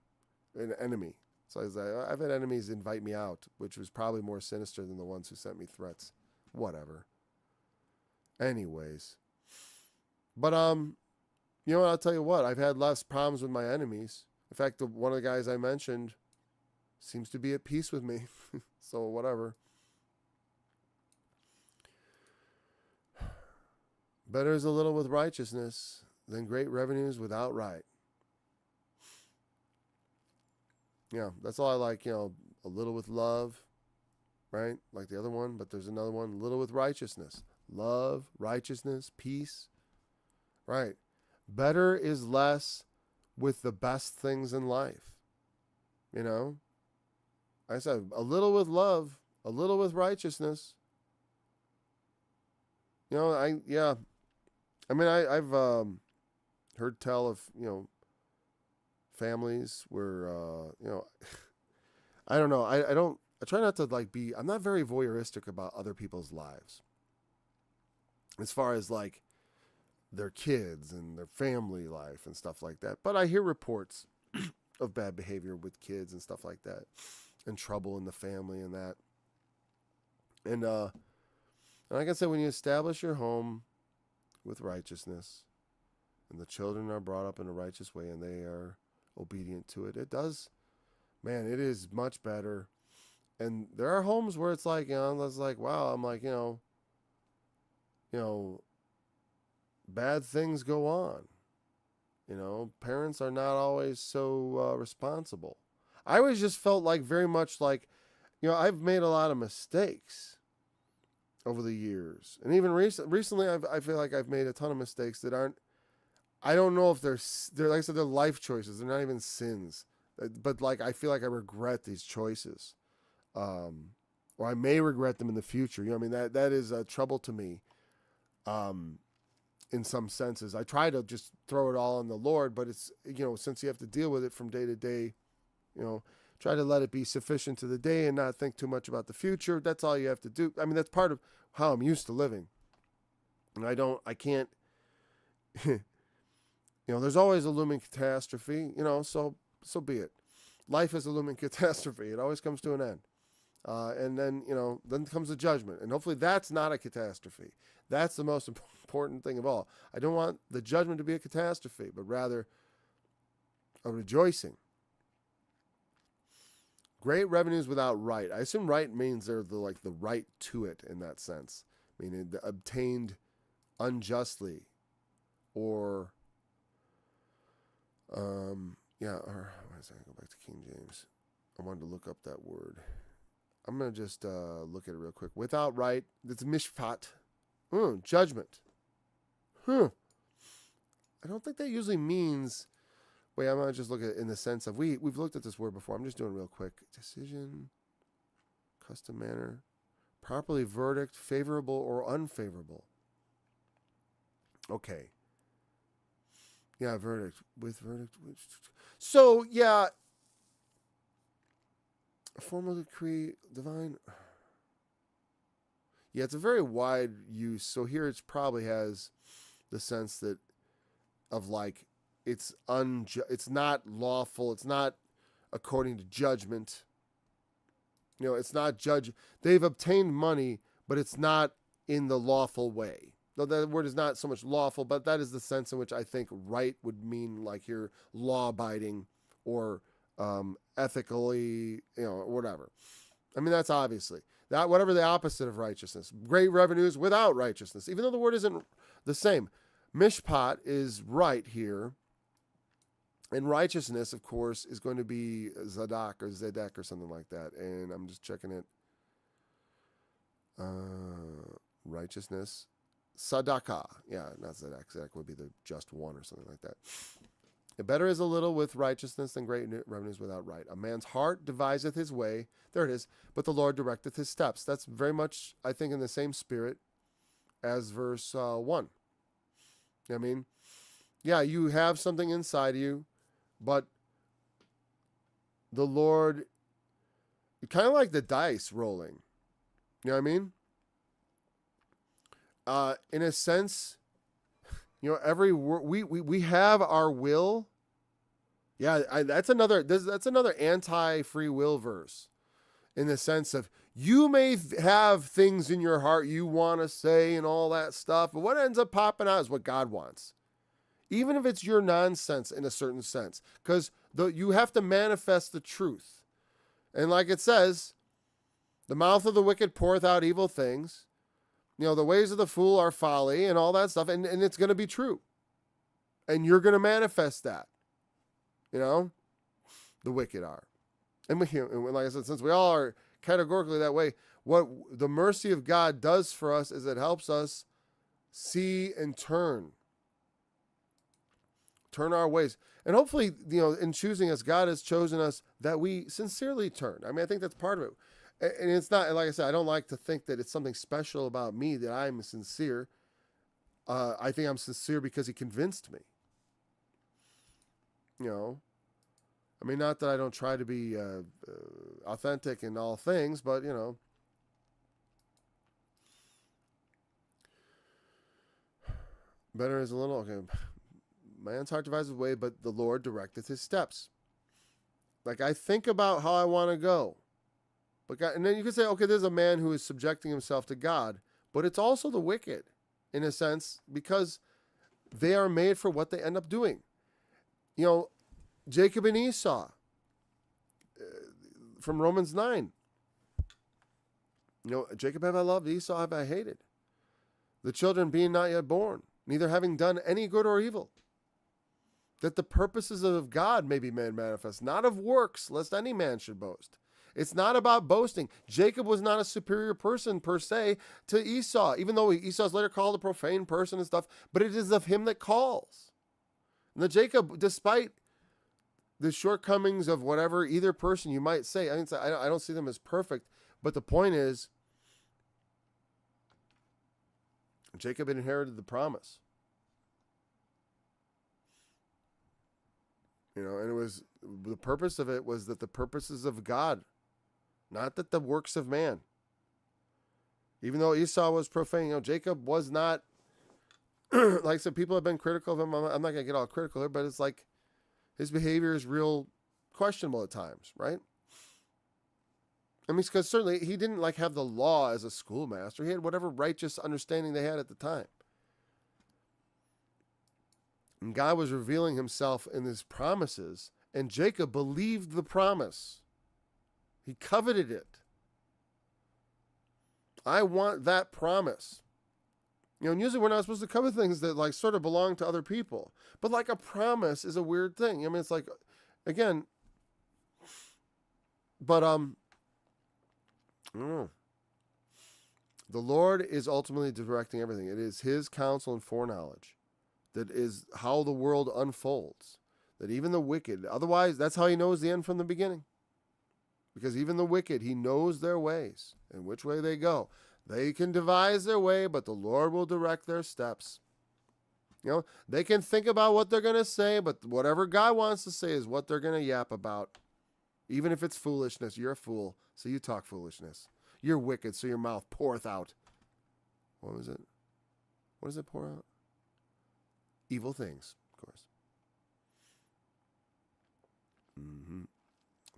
an enemy. So I've had enemies invite me out, which was probably more sinister than the ones who sent me threats. Whatever. Anyways, but you know what? I'll tell you what. I've had less problems with my enemies. In fact, one of the guys I mentioned seems to be at peace with me. So whatever. Better is a little with righteousness than great revenues without right. Yeah, that's all I like. A little with love, right? Like the other one, but there's another one, little with righteousness. Love, righteousness, peace. Right. Better is less with the best things in life. I said a little with love, a little with righteousness. I've heard tell of, families where, I don't know. I try not to I'm not very voyeuristic about other people's lives. As far as their kids and their family life and stuff like that. But I hear reports of bad behavior with kids and stuff like that, and trouble in the family and that. And like I said, when you establish your home with righteousness, and the children are brought up in a righteous way and they are obedient to it, it is much better. And there are homes where it's like, it's like, wow, I'm like, bad things go on. Parents are not always so responsible. I always just felt very much like, I've made a lot of mistakes over the years. And even recently, I feel like I've made a ton of mistakes that aren't, I don't know if they're like I said, they're life choices. They're not even sins. But I feel like I regret these choices. Or I may regret them in the future. That is a trouble to me. In some senses, I try to just throw it all on the Lord, but it's, since you have to deal with it from day to day, try to let it be sufficient to the day and not think too much about the future. That's all you have to do. That's part of how I'm used to living. And I can't, there's always a looming catastrophe, so be it. Life is a looming catastrophe. It always comes to an end. And then, then comes the judgment. And hopefully that's not a catastrophe. That's the most important thing of all. I don't want the judgment to be a catastrophe, but rather a rejoicing. Great revenues without right. I assume right means they're the right to it in that sense. Meaning obtained unjustly or, or what is that? Go back to King James. I wanted to look up that word. I'm going to just look at it real quick. Without right, it's mishpat. Judgment. I don't think that usually means... Wait, I'm going to just look at it in the sense of... We've looked at this word before. I'm just doing it real quick. Decision, custom, manner, properly verdict, favorable or unfavorable. Okay. Yeah, verdict. With verdict. So, yeah... Formal decree, divine. Yeah, it's a very wide use. So here it probably has the sense that of it's not lawful. It's not according to judgment. It's not judge. They've obtained money, but it's not in the lawful way. Though that word is not so much lawful, but that is the sense in which I think right would mean here law abiding or ethically, whatever. That's obviously that whatever the opposite of righteousness. Great revenues without righteousness, even though the word isn't the same. Mishpat is right here, and righteousness, of course, is going to be Zadok or Zedek or something like that. And I'm just checking it. Righteousness, Sadaka. Yeah, not Zedek. Zedek would be the just one or something like that. Better is a little with righteousness than great revenues without right. A man's heart deviseth his way. There it is. But the Lord directeth his steps. That's very much, I think, in the same spirit as verse 1. I mean, yeah, you have something inside of you, but the Lord, kind of like the dice rolling. You know what I mean? In a sense, every we have our will. Yeah, that's another anti-free will verse, in the sense of you may have things in your heart you want to say and all that stuff, but what ends up popping out is what God wants, even if it's your nonsense in a certain sense, because you have to manifest the truth, and like it says, the mouth of the wicked poureth out evil things. The ways of the fool are folly and all that stuff, and it's going to be true, and you're going to manifest that. The wicked are. And like I said, since we all are categorically that way, what the mercy of God does for us is it helps us see and turn our ways. And hopefully, in choosing us, God has chosen us that we sincerely turn. I mean, I think that's part of it. And it's not, like I said, I don't like to think that it's something special about me that I'm sincere. I think I'm sincere because he convinced me. I mean, not that I don't try to be authentic in all things, but, better is a little, okay. Man's heart devises his way, but the Lord directeth his steps. Like, I think about how I want to go. But God, and then you could say, okay, there's a man who is subjecting himself to God, but it's also the wicked, in a sense, because they are made for what they end up doing. Jacob and Esau, from Romans 9. Jacob have I loved, Esau have I hated. The children being not yet born, neither having done any good or evil. That the purposes of God may be made manifest, not of works, lest any man should boast. It's not about boasting. Jacob was not a superior person per se to Esau, even though Esau's later called a profane person and stuff, but it is of him that calls. And the Jacob, despite the shortcomings of whatever either person you might say, I don't see them as perfect, but the point is, Jacob had inherited the promise. And it was, the purpose of it was that the purposes of God, not that the works of man. Even though Esau was profane, Jacob was not, like I said, people have been critical of him. I'm not going to get all critical here, but it's like his behavior is real questionable at times, right? I mean, because certainly he didn't have the law as a schoolmaster. He had whatever righteous understanding they had at the time. And God was revealing himself in his promises, and Jacob believed the promise. He coveted it. I want that promise. And usually we're not supposed to covet things that sort of belong to other people. But a promise is a weird thing. I mean, it's again, but I don't know. The Lord is ultimately directing everything. It is his counsel and foreknowledge that is how the world unfolds. That even the wicked, otherwise, that's how he knows the end from the beginning. Because even the wicked, he knows their ways and which way they go. They can devise their way, but the Lord will direct their steps. They can think about what they're going to say, but whatever God wants to say is what they're going to yap about. Even if it's foolishness, you're a fool, so you talk foolishness. You're wicked, so your mouth poureth out. What was it? What does it pour out? Evil things, of course.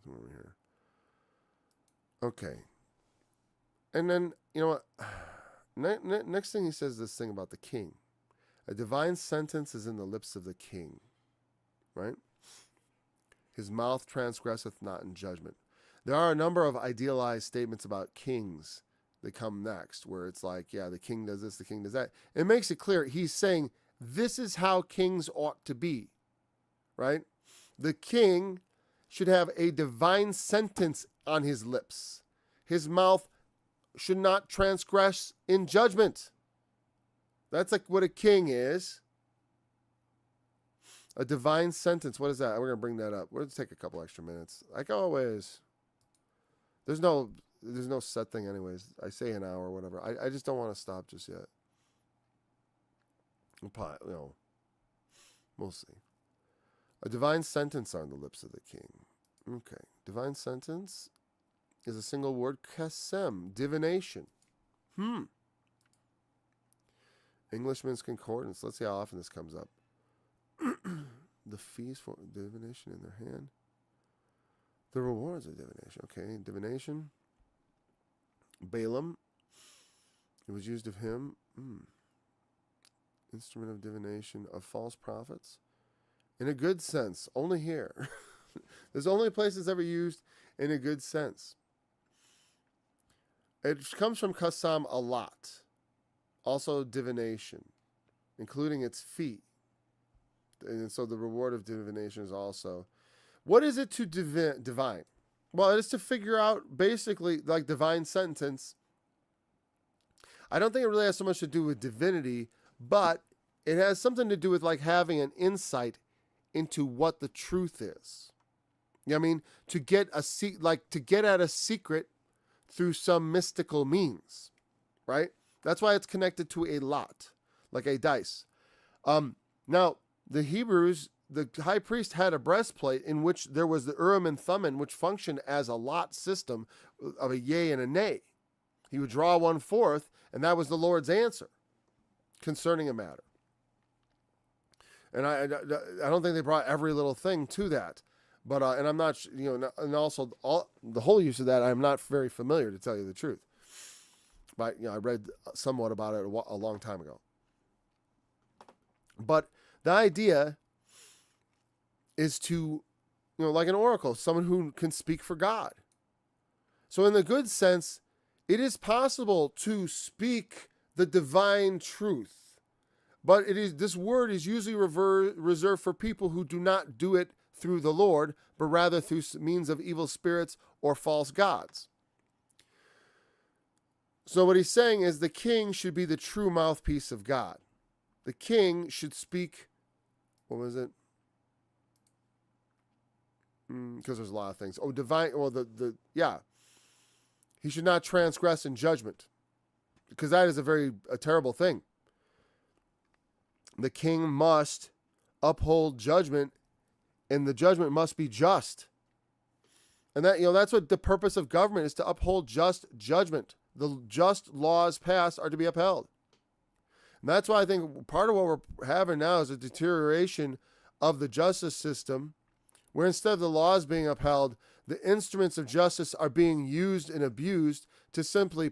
Over here. Okay. And then, what? Next thing he says this thing about the king. A divine sentence is in the lips of the king. Right? His mouth transgresseth not in judgment. There are a number of idealized statements about kings that come next, where it's the king does this, the king does that. It makes it clear. He's saying, this is how kings ought to be. Right? The king should have a divine sentence on his lips. His mouth should not transgress in judgment. That's what a king is. A divine sentence. What is that? We're going to bring that up. We're going to take a couple extra minutes. Like always. There's no set thing anyways. I say an hour or whatever. I just don't want to stop just yet. We'll see. A divine sentence on the lips of the king. Okay. Divine sentence is a single word, kasem, divination. Englishman's Concordance. Let's see how often this comes up. The fees for divination in their hand. The rewards of divination. Okay, divination. Balaam. It was used of him. Instrument of divination of false prophets. In a good sense. Only here. There's only a place it's ever used in a good sense. It comes from kasam a lot. Also divination, including its fee. And so the reward of divination is also. What is it to divine? Well, it is to figure out basically like divine sentence. I don't think it really has so much to do with divinity, but it has something to do with like having an insight into what the truth is. You know what I mean? To get at a secret through some mystical means, right? That's why it's connected to a lot, like a dice. Now, the Hebrews, the high priest had a breastplate in which there was the Urim and Thummim, which functioned as a lot system of a yea and a nay. He would draw one forth, and that was the Lord's answer concerning a matter. And I don't think they brought every little thing to that. But, and I'm not, and also the whole use of that, I'm not very familiar, to tell you the truth. But, I read somewhat about it a long time ago. But the idea is to, like an oracle, someone who can speak for God. So in the good sense, it is possible to speak the divine truth. But this word is usually reserved for people who do not do it through the Lord, but rather through means of evil spirits or false gods. So what he's saying is the king should be the true mouthpiece of God. The king should speak, what was it? Because there's a lot of things. Oh, divine, well, he should not transgress in judgment, because that is a terrible thing. The king must uphold judgment, and the judgment must be just. And that's what the purpose of government is, to uphold just judgment. The just laws passed are to be upheld. And that's why I think part of what we're having now is a deterioration of the justice system, where instead of the laws being upheld, the instruments of justice are being used and abused to simply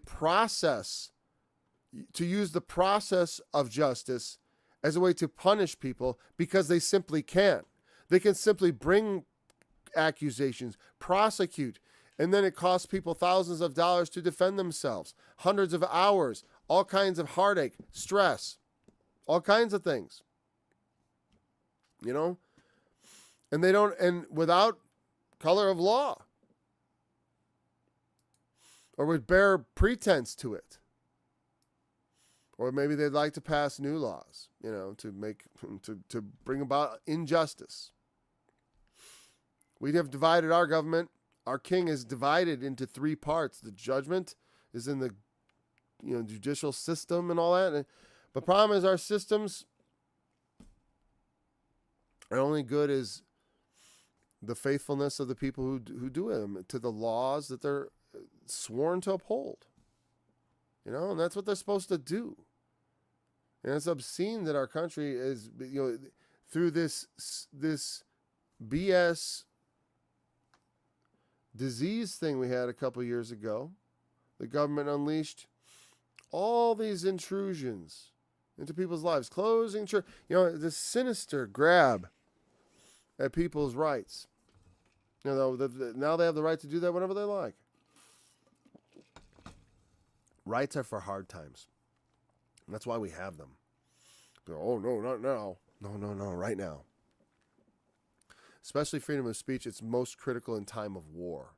use the process of justice as a way to punish people, because they simply can. They can simply bring accusations, prosecute, and then it costs people thousands of dollars to defend themselves, hundreds of hours, all kinds of heartache, stress, all kinds of things. And they don't, and without color of law, or with bare pretense to it. Or maybe they'd like to pass new laws, to bring about injustice. We have divided our government. Our king is divided into three parts. The judgment is in the judicial system and all that. But the problem is our systems are only good as the faithfulness of the people who do them to the laws that they're sworn to uphold. And that's what they're supposed to do. And it's obscene that our country is, through this BS disease thing we had a couple years ago, the government unleashed all these intrusions into people's lives, closing church, this sinister grab at people's rights. Now they have the right to do that whenever they like. Rights are for hard times. And that's why we have them. Oh, no, not now. No, right now. Especially freedom of speech, it's most critical in time of war,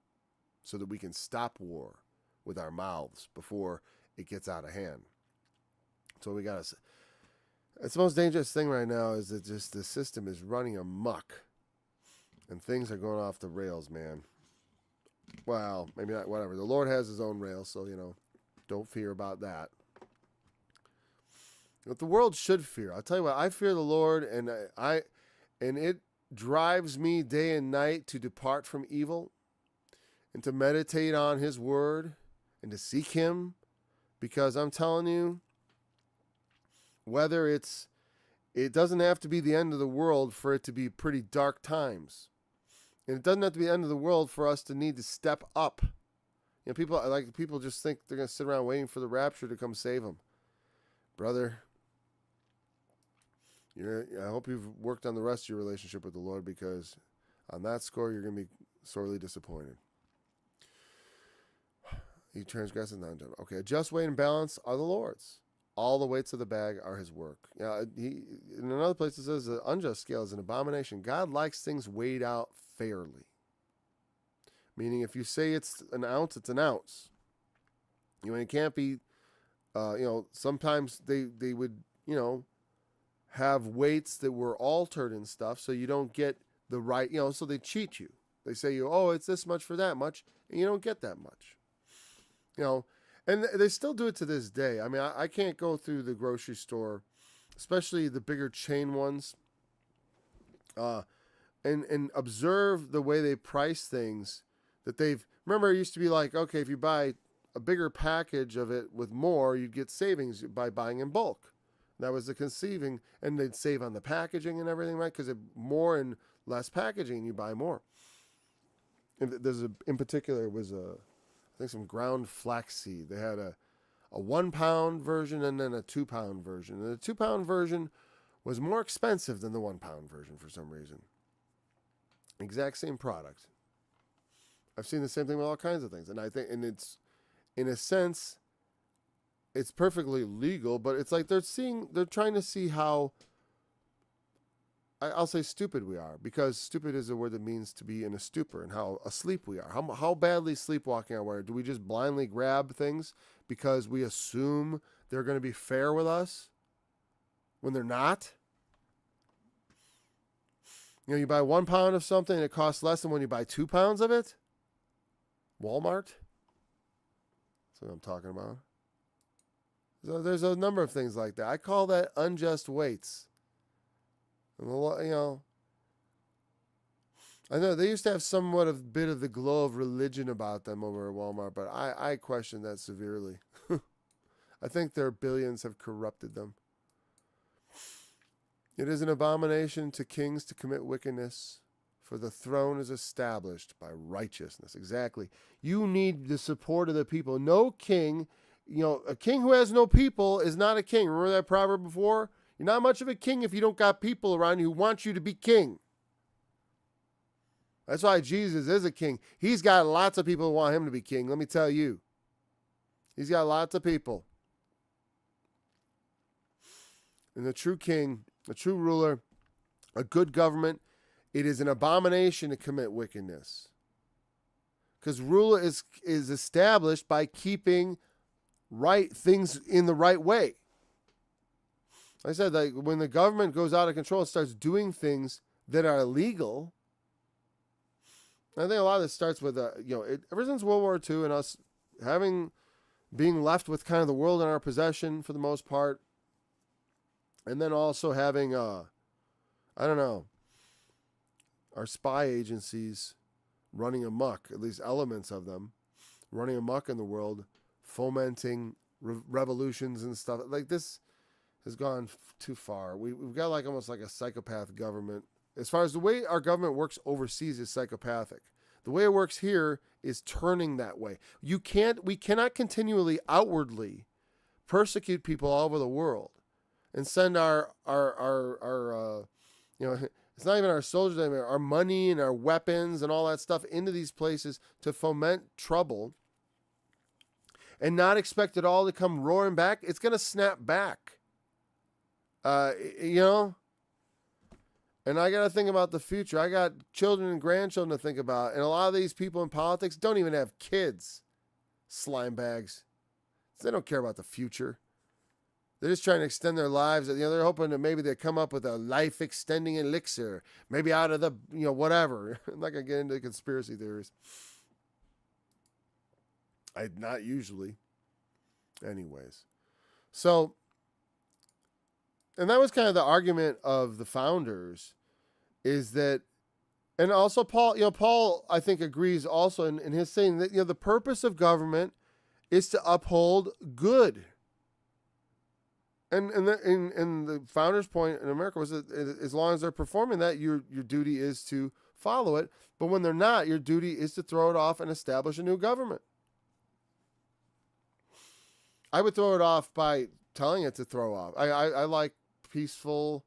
so that we can stop war with our mouths before it gets out of hand. So we got to. It's the most dangerous thing right now is that just the system is running amok and things are going off the rails, man. Well, maybe not, whatever. The Lord has his own rails, so, don't fear about that. What the world should fear. I'll tell you what, I fear the Lord, and and it drives me day and night to depart from evil and to meditate on his word and to seek him, because I'm telling you, whether it doesn't have to be the end of the world for it to be pretty dark times. And it doesn't have to be the end of the world for us to need to step up. People just think they're going to sit around waiting for the rapture to come save them. Brother, I hope you've worked on the rest of your relationship with the Lord, because on that score, you're going to be sorely disappointed. He transgresses not. Okay, a just weight and balance are the Lord's. All the weights of the bag are his work. In another place it says the unjust scale is an abomination. God likes things weighed out fairly. Meaning if you say it's an ounce, it's an ounce. It can't be, sometimes they would, have weights that were altered and stuff, so you don't get the right, so they cheat you. They say, it's this much for that much, and you don't get that much. And they still do it to this day. I mean, I can't go through the grocery store, especially the bigger chain ones, and observe the way they price things that remember, it used to be like, okay, if you buy a bigger package of it with more, you'd get savings by buying in bulk. That was the conceiving, and they'd save on the packaging and everything, right? Because more and less packaging, you buy more. And in particular, it was I think some ground flaxseed. They had a 1 pound version and then a 2 pound version. And the 2 pound version was more expensive than the 1 pound version for some reason. Exact same product. I've seen the same thing with all kinds of things. And I think, it's, in a sense, it's perfectly legal, but it's like they're trying to see how, I'll say stupid we are, because stupid is a word that means to be in a stupor, and how asleep we are. How badly sleepwalking are we? Do we just blindly grab things because we assume they're going to be fair with us when they're not? You buy 1 pound of something and it costs less than when you buy 2 pounds of it? Walmart? That's what I'm talking about. So there's a number of things like that. I call that unjust weights. And I know they used to have somewhat of a bit of the glow of religion about them over at Walmart, but I question that severely. I think their billions have corrupted them. It is an abomination to kings to commit wickedness, for the throne is established by righteousness. Exactly. You need the support of the people. No king, a king who has no people is not a king. Remember that proverb before? You're not much of a king if you don't got people around you who want you to be king. That's why Jesus is a king. He's got lots of people who want him to be king, let me tell you. He's got lots of people. And the true king, a true ruler, a good government, it is an abomination to commit wickedness. Because rule is established by keeping right things in the right way. Like I said, like when the government goes out of control and starts doing things that are illegal, I think a lot of this starts with ever since World War II and us being left with kind of the world in our possession for the most part, and then also having our spy agencies running amok, at least elements of them running amok in the world, fomenting revolutions and stuff like this has gone too far. We've got almost like a psychopath government. As far as the way our government works overseas is psychopathic. The way it works here is turning that way. We cannot continually outwardly persecute people all over the world and send our it's not even our soldiers anymore, our money and our weapons and all that stuff into these places to foment trouble and not expect it all to come roaring back. It's going to snap back. And I got to think about the future. I got children and grandchildren to think about. And a lot of these people in politics don't even have kids. Slime bags. They don't care about the future. They're just trying to extend their lives. They're hoping that maybe they come up with a life-extending elixir, maybe out of the, whatever. I'm not going to get into conspiracy theories. Not usually. Anyways. So, and that was kind of the argument of the founders, is that, and also Paul, I think, agrees also in his saying that, the purpose of government is to uphold good. And the founders' point in America was that as long as they're performing that, your duty is to follow it. But when they're not, your duty is to throw it off and establish a new government. I would throw it off by telling it to throw off. I like peaceful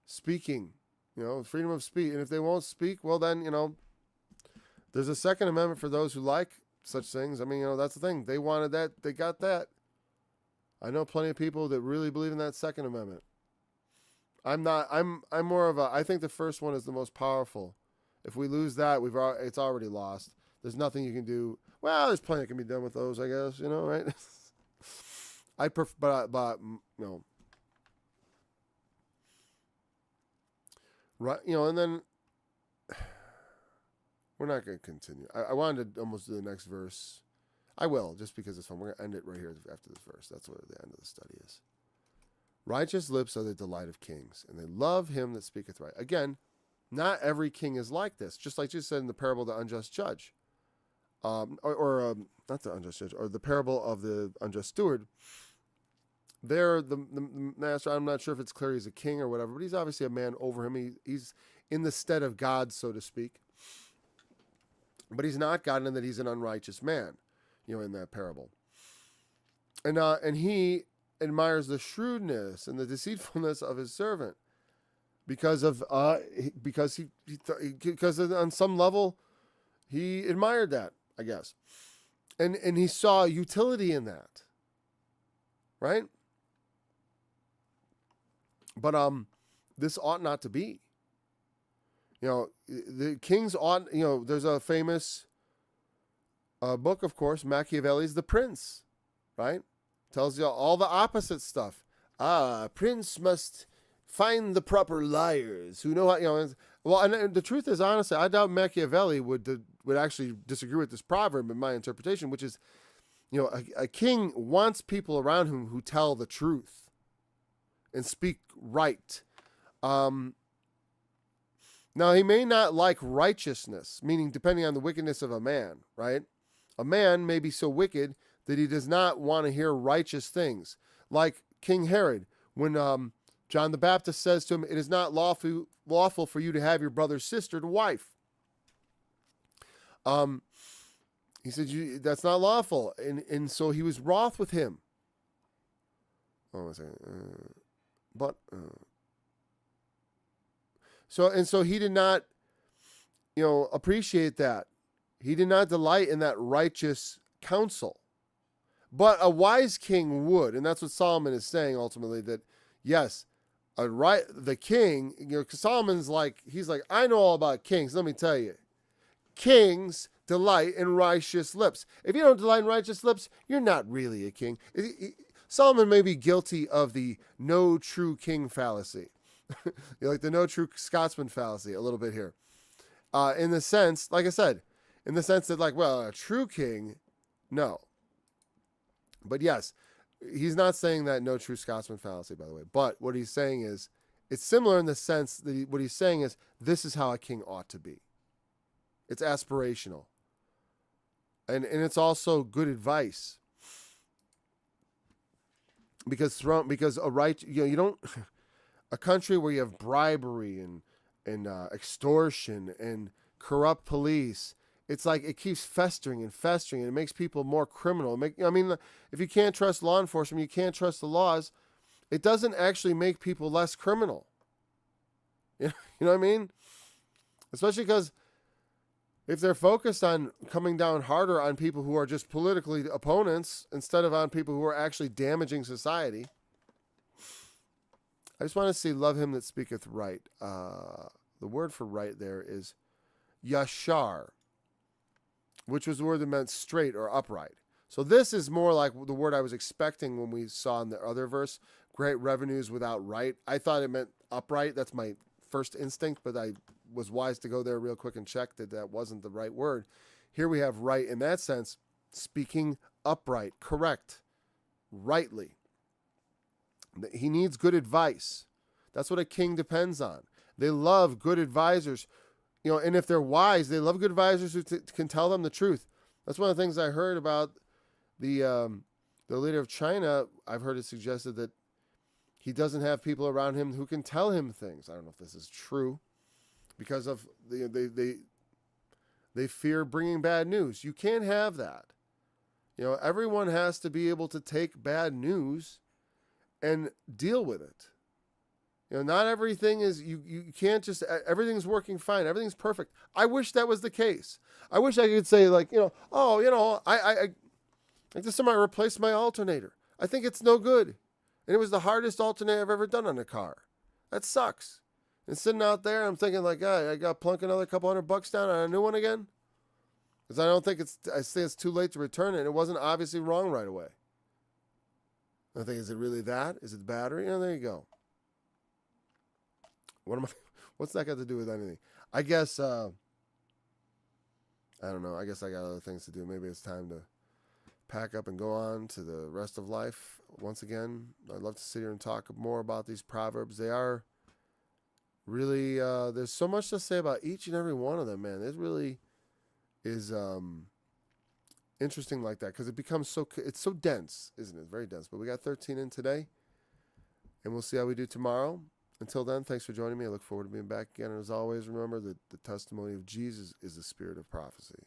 speaking, freedom of speech. And if they won't speak, well then, there's a Second Amendment for those who like such things. I mean, that's the thing. They wanted that. They got that. I know plenty of people that really believe in that Second Amendment. I'm more of I think the first one is the most powerful. If we lose that, it's already lost. There's nothing you can do. Well, there's plenty that can be done with those, I guess, right? I prefer, but no. Right, and then we're not going to continue. I wanted to almost do the next verse. I will, just because it's fun. We're going to end it right here after this verse. That's what the end of the study is. Righteous lips are the delight of kings, and they love him that speaketh right. Again, not every king is like this. Just like Jesus said in the parable of the unjust judge. Not the unjust judge, or the parable of the unjust steward. There, the master, I'm not sure if it's clear he's a king or whatever, but he's obviously a man over him. He's in the stead of God, so to speak. But he's not God in that he's an unrighteous man, in that parable. And he admires the shrewdness and the deceitfulness of his servant because on some level he admired that, I guess. And he saw utility in that. Right? But this ought not to be. The kings ought, there's a famous book, of course, Machiavelli's The Prince, right? Tells you all the opposite stuff. Prince must find the proper liars who know how, well, and the truth is, honestly, I doubt Machiavelli would actually disagree with this proverb in my interpretation, which is, a king wants people around him who tell the truth and speak right. Now, he may not like righteousness, meaning depending on the wickedness of a man, right? A man may be so wicked that he does not want to hear righteous things. Like King Herod, when John the Baptist says to him, it is not lawful for you to have your brother's sister to wife. He said, that's not lawful. And so he was wroth with him. Oh, one second. So he did not, appreciate that. He did not delight in that righteous counsel. But a wise king would, and that's what Solomon is saying ultimately, that yes, the king, 'cause Solomon's he's like, I know all about kings. Let me tell you, kings delight in righteous lips. If you don't delight in righteous lips, you're not really a king. Solomon may be guilty of the no true king fallacy. Like the no true Scotsman fallacy a little bit here. In the sense, like I said, in the sense that a true king, no. But yes, he's not saying that no true Scotsman fallacy, by the way. But what he's saying is, it's similar in the sense that what he's saying is, this is how a king ought to be. It's aspirational. And it's also good advice. Because you don't, a country where you have bribery and extortion and corrupt police, it's like it keeps festering and festering, and it makes people more criminal. If you can't trust law enforcement, you can't trust the laws. It doesn't actually make people less criminal. You know what I mean? Especially because if they're focused on coming down harder on people who are just politically opponents instead of on people who are actually damaging society. I just want to see, love him that speaketh right. The word for right there is yashar, which was the word that meant straight or upright. So this is more like the word I was expecting when we saw in the other verse, great revenues without right. I thought it meant upright. That's my first instinct, but I was wise to go there real quick and check that that wasn't the right word. Here we have right in that sense, speaking upright, correct, rightly. He needs good advice. That's what a king depends on. They love good advisors, and if they're wise, they love good advisors who can tell them the truth. That's one of the things I heard about the leader of China. I've heard it suggested that he doesn't have people around him who can tell him things. I don't know if this is true, because of they fear bringing bad news. You can't have that. Everyone has to be able to take bad news and deal with it. Not everything is, you can't just, everything's working fine. Everything's perfect. I wish that was the case. I wish I could say like, I this time I replaced my alternator. I think it's no good. And it was the hardest alternator I've ever done on a car. That sucks. And sitting out there, I'm thinking like, I got to plunk another couple $100 down on a new one again. Because I say it's too late to return it. And it wasn't obviously wrong right away. I think, is it really that? Is it the battery? There you go. What's that got to do with anything? I guess, I don't know. I guess I got other things to do. Maybe it's time to pack up and go on to the rest of life. Once again, I'd love to sit here and talk more about these Proverbs. They are really, there's so much to say about each and every one of them, man. It really is interesting like that, because it becomes it's so dense, isn't it? Very dense. But we got 13 in today, and we'll see how we do tomorrow. Until then, thanks for joining me. I look forward to being back again. And as always, remember that the testimony of Jesus is the spirit of prophecy.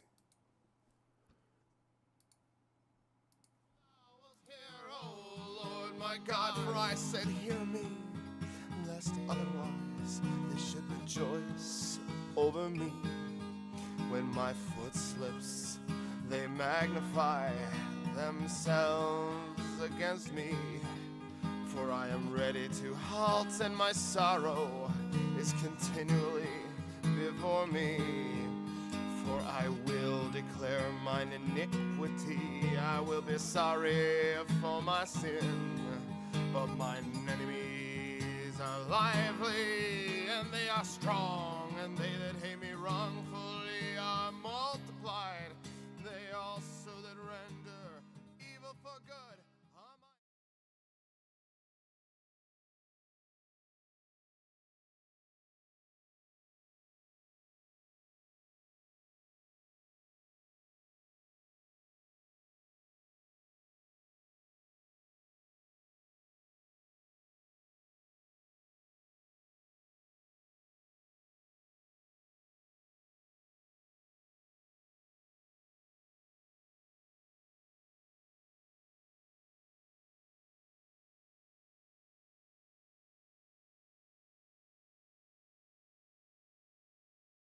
My God, for I said, hear me, lest otherwise they should rejoice over me. When my foot slips, they magnify themselves against me. For I am ready to halt, and my sorrow is continually before me. For I will declare mine iniquity, I will be sorry for my sin. But mine enemies are lively, and they are strong, and they that hate me wrongfully are multiplied.